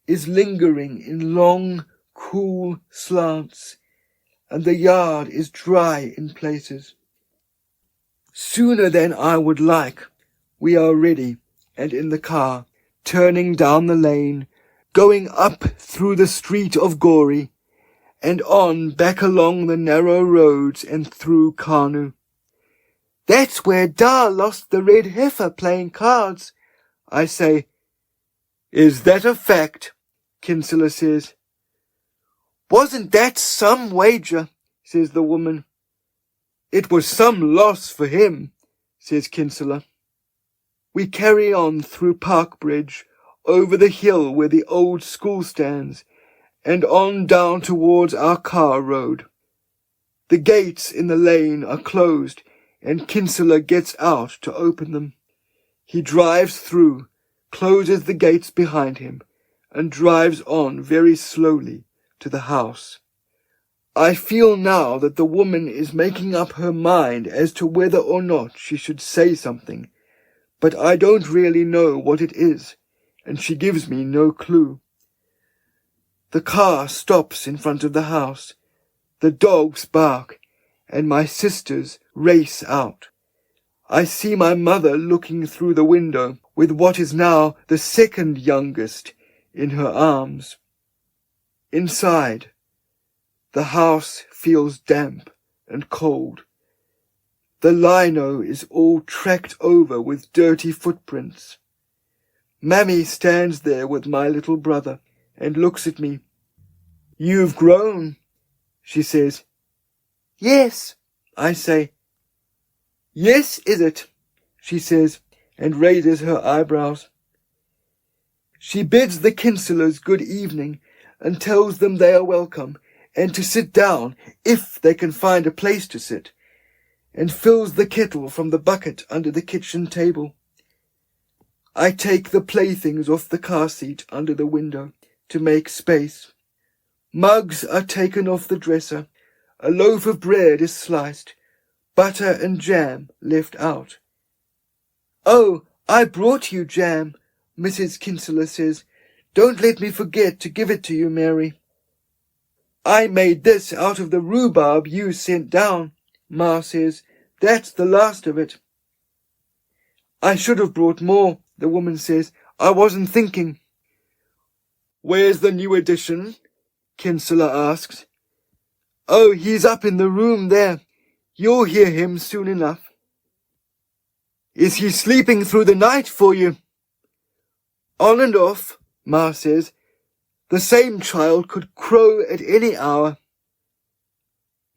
is lingering in long, cool slants, and the yard is dry in places. Sooner than I would like, we are ready and in the car, turning down the lane, going up through the street of Gorey, and on back along the narrow roads and through Kanu. That's where Da lost the red heifer playing cards, I say. Is that a fact? Kinsella says. Wasn't that some wager? Says the woman. It was some loss for him, says Kinsella. We carry on through Park Bridge, over the hill where the old school stands, and on down towards our car road. The gates in the lane are closed, and Kinsella gets out to open them. He drives through, closes the gates behind him, and drives on very slowly to the house. I feel now that the woman is making up her mind as to whether or not she should say something, but I don't really know what it is, and she gives me no clue. The car stops in front of the house. The dogs bark, and my sisters race out. I see my mother looking through the window with what is now the second youngest in her arms. Inside, the house feels damp and cold. The lino is all tracked over with dirty footprints. Mammy stands there with my little brother and looks at me. You've grown, she says. Yes, I say. Yes, is it? She says, and raises her eyebrows. She bids the Kinsellas good evening and tells them they are welcome and to sit down if they can find a place to sit, and fills the kettle from the bucket under the kitchen table. I take the playthings off the car seat under the window to make space. Mugs are taken off the dresser. A loaf of bread is sliced. Butter and jam left out. Oh, I brought you jam, Mrs. Kinsella says. Don't let me forget to give it to you, Mary. I made this out of the rhubarb you sent down, Ma says. That's the last of it. I should have brought more, the woman says. I wasn't thinking. Where's the new edition? Kinsella asks. Oh, he's up in the room there. You'll hear him soon enough. Is he sleeping through the night for you? On and off, Ma says. The same child could crow at any hour.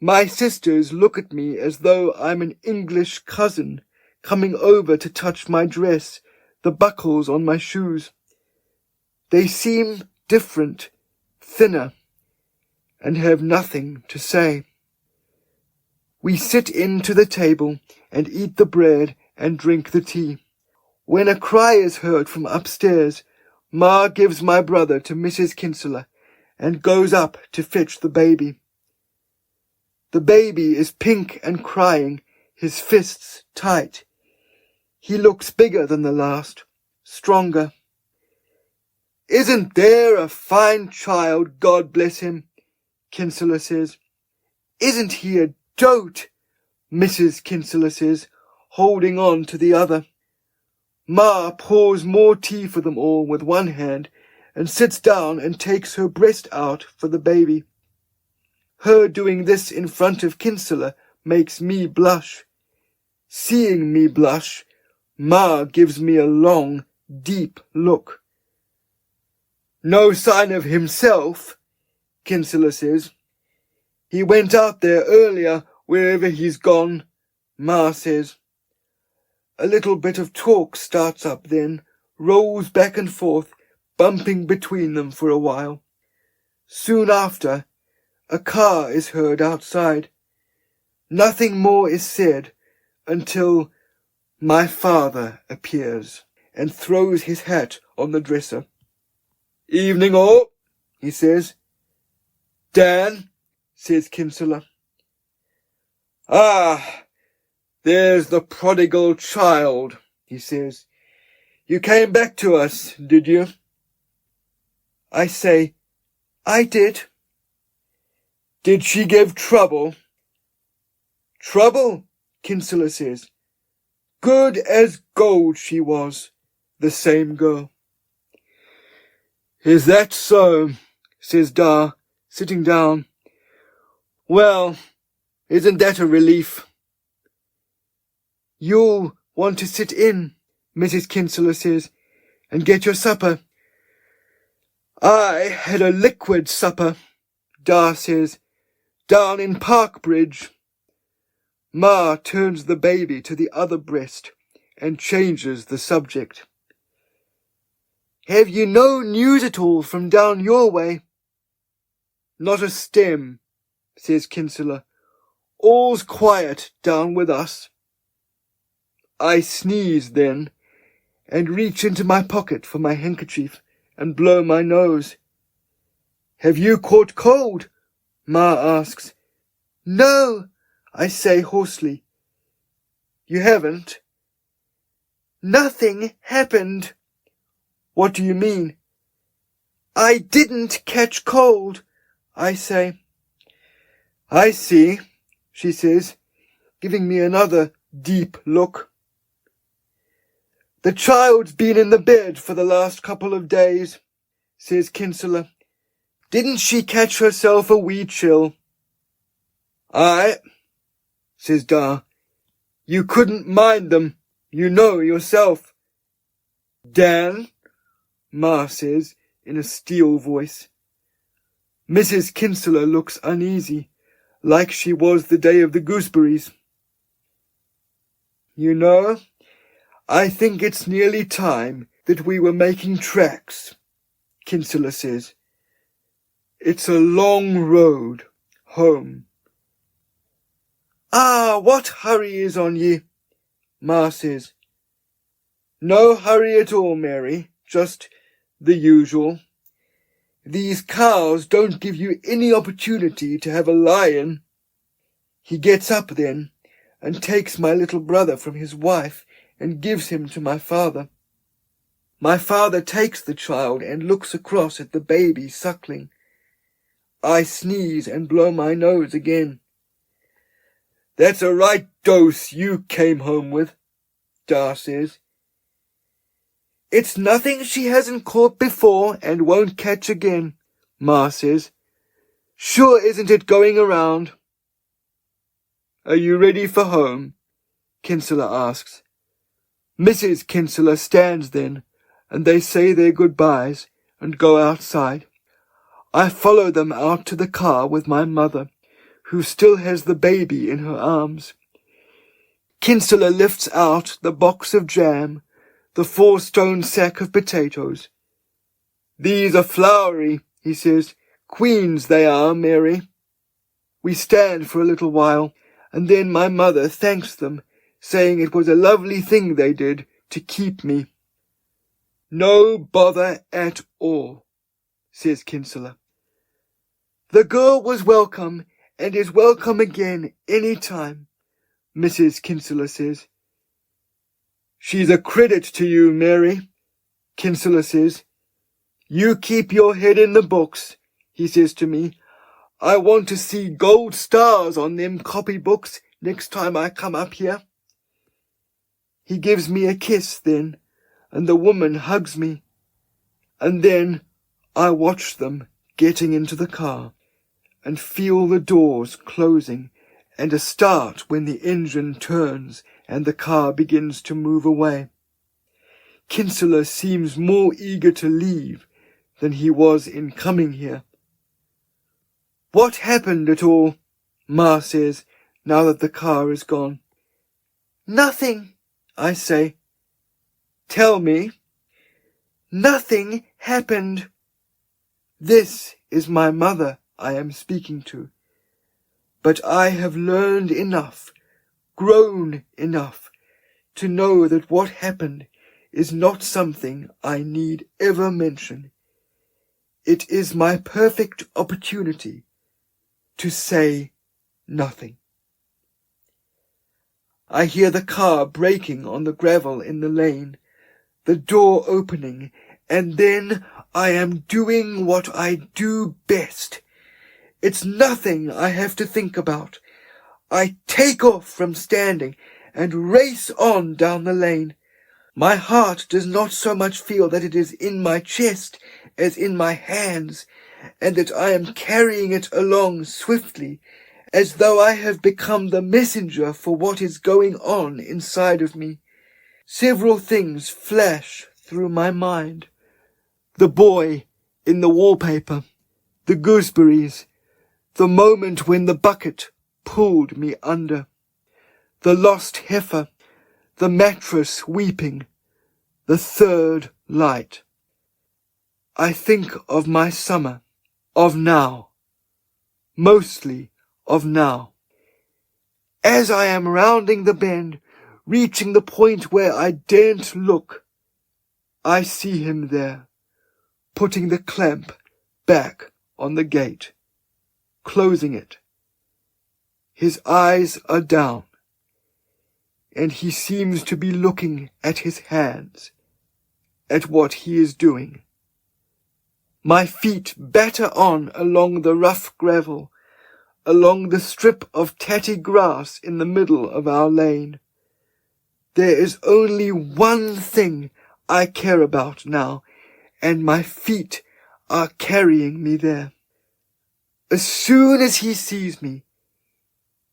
My sisters look at me as though I'm an English cousin coming over to touch my dress, the buckles on my shoes. They seem different, thinner, and have nothing to say. We sit in to the table and eat the bread and drink the tea. When a cry is heard from upstairs, Ma gives my brother to Mrs. Kinsella and goes up to fetch the baby. The baby is pink and crying, his fists tight. He looks bigger than the last, stronger. Isn't there a fine child, God bless him, Kinsella says. Isn't he a dote, Mrs. Kinsella says, holding on to the other. Ma pours more tea for them all with one hand and sits down and takes her breast out for the baby. Her doing this in front of Kinsella makes me blush. Seeing me blush, Ma gives me a long, deep look. No sign of himself, Kinsella says. He went out there earlier, wherever he's gone, Ma says. A little bit of talk starts up then, rolls back and forth, bumping between them for a while. Soon after, a car is heard outside. Nothing more is said until my father appears and throws his hat on the dresser. Evening all, he says. Dan, says Kinsella. Ah, there's the prodigal child, he says. You came back to us, did you? I say, I did. Did she give trouble? Trouble, Kinsella says. Good as gold she was, the same girl. Is that so? Says Da, sitting down. Well, isn't that a relief? You'll want to sit in, Mrs. Kinsella says, and get your supper. I had a liquid supper, Da says, down in Parkbridge. Ma turns the baby to the other breast and changes the subject. Have you no news at all from down your way? Not a stem, says Kinsella. All's quiet down with us. I sneeze then, and reach into my pocket for my handkerchief and blow my nose. Have you caught cold? Ma asks. No, I say hoarsely. You haven't? Nothing happened. What do you mean? I didn't catch cold, I say. I see, she says, giving me another deep look. The child's been in the bed for the last couple of days, says Kinsella. Didn't she catch herself a wee chill? Aye, says Da. You couldn't mind them, you know yourself. Dan, Ma says in a steel voice. Mrs. Kinsella looks uneasy, like she was the day of the gooseberries. You know, I think it's nearly time that we were making tracks, Kinsella says. It's a long road home. Ah, what hurry is on ye? Ma says. No hurry at all, Mary, just the usual. These cows don't give you any opportunity to have a lie-in. He gets up then and takes my little brother from his wife and gives him to my father. My father takes the child and looks across at the baby suckling. I sneeze and blow my nose again. That's a right dose you came home with, Da says. It's nothing she hasn't caught before and won't catch again, Ma says. Sure isn't it going around? Are you ready for home? Kinsella asks. Mrs. Kinsella stands then, and they say their goodbyes and go outside. I follow them out to the car with my mother, who still has the baby in her arms. Kinsella lifts out the box of jam, the 4-stone sack of potatoes. These are floury, he says. Queens they are, Mary. We stand for a little while, and then my mother thanks them, saying it was a lovely thing they did to keep me. No bother at all, says Kinsella. The girl was welcome, and is welcome again any time, Mrs. Kinsella says. She's a credit to you, Mary, Kinsella says. You keep your head in the books, he says to me. I want to see gold stars on them copybooks next time I come up here. He gives me a kiss then, and the woman hugs me. And then I watch them getting into the car and feel the doors closing and a start when the engine turns and the car begins to move away. Kinsella seems more eager to leave than he was in coming here. What happened at all? Ma says, now that the car is gone. Nothing, I say. Tell me. Nothing happened. This is my mother I am speaking to. But I have learned enough, grown enough, to know that what happened is not something I need ever mention. It is my perfect opportunity to say nothing. I hear the car braking on the gravel in the lane, the door opening, and then I am doing what I do best. It's nothing I have to think about. I take off from standing and race on down the lane. My heart does not so much feel that it is in my chest as in my hands, and that I am carrying it along swiftly, as though I have become the messenger for what is going on inside of me. Several things flash through my mind. The boy in the wallpaper, the gooseberries, the moment when the bucket pulled me under, the lost heifer, the mattress weeping, the third light. I think of my summer, of now, mostly of now. As I am rounding the bend, reaching the point where I daren't look, I see him there, putting the clamp back on the gate, closing it. His eyes are down, and he seems to be looking at his hands, at what he is doing. My feet batter on along the rough gravel, along the strip of tatty grass in the middle of our lane. There is only one thing I care about now, and my feet are carrying me there. As soon as he sees me,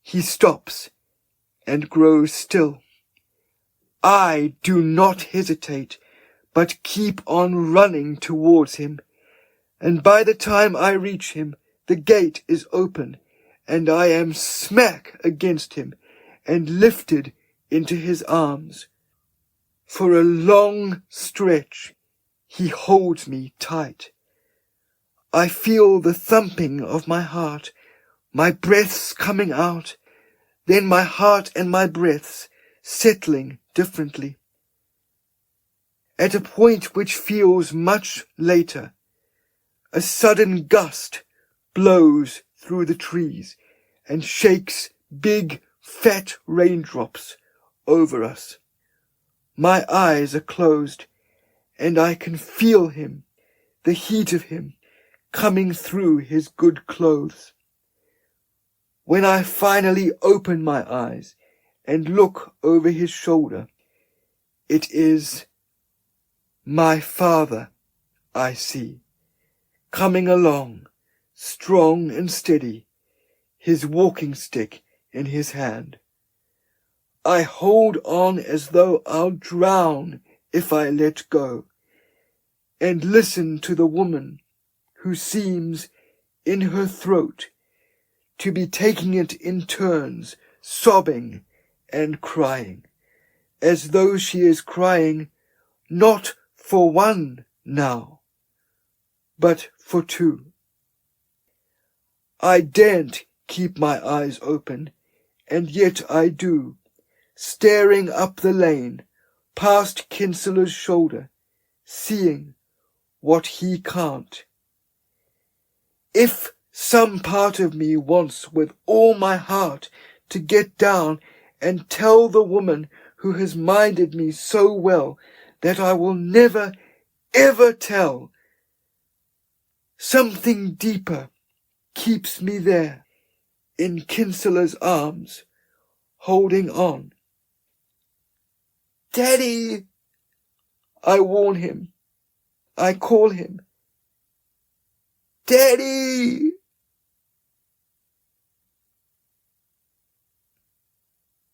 he stops and grows still. I do not hesitate, but keep on running towards him, and by the time I reach him, the gate is open, and I am smack against him and lifted into his arms. For a long stretch, he holds me tight. I feel the thumping of my heart, my breaths coming out, then my heart and my breaths settling differently. At a point which feels much later, a sudden gust blows through the trees and shakes big, fat raindrops over us. My eyes are closed, and I can feel him, the heat of him, coming through his good clothes. When I finally open my eyes and look over his shoulder, it is my father I see, coming along, strong and steady, his walking stick in his hand. I hold on as though I'll drown if I let go, and listen to the woman who seems, in her throat, to be taking it in turns, sobbing and crying, as though she is crying not for one now, but for two. I daren't keep my eyes open, and yet I do, staring up the lane, past Kinsella's shoulder, seeing what he can't. If some part of me wants with all my heart to get down and tell the woman who has minded me so well that I will never, ever tell, Something deeper keeps me there, in Kinsella's arms, holding on. Daddy! I warn him. I call him. Daddy!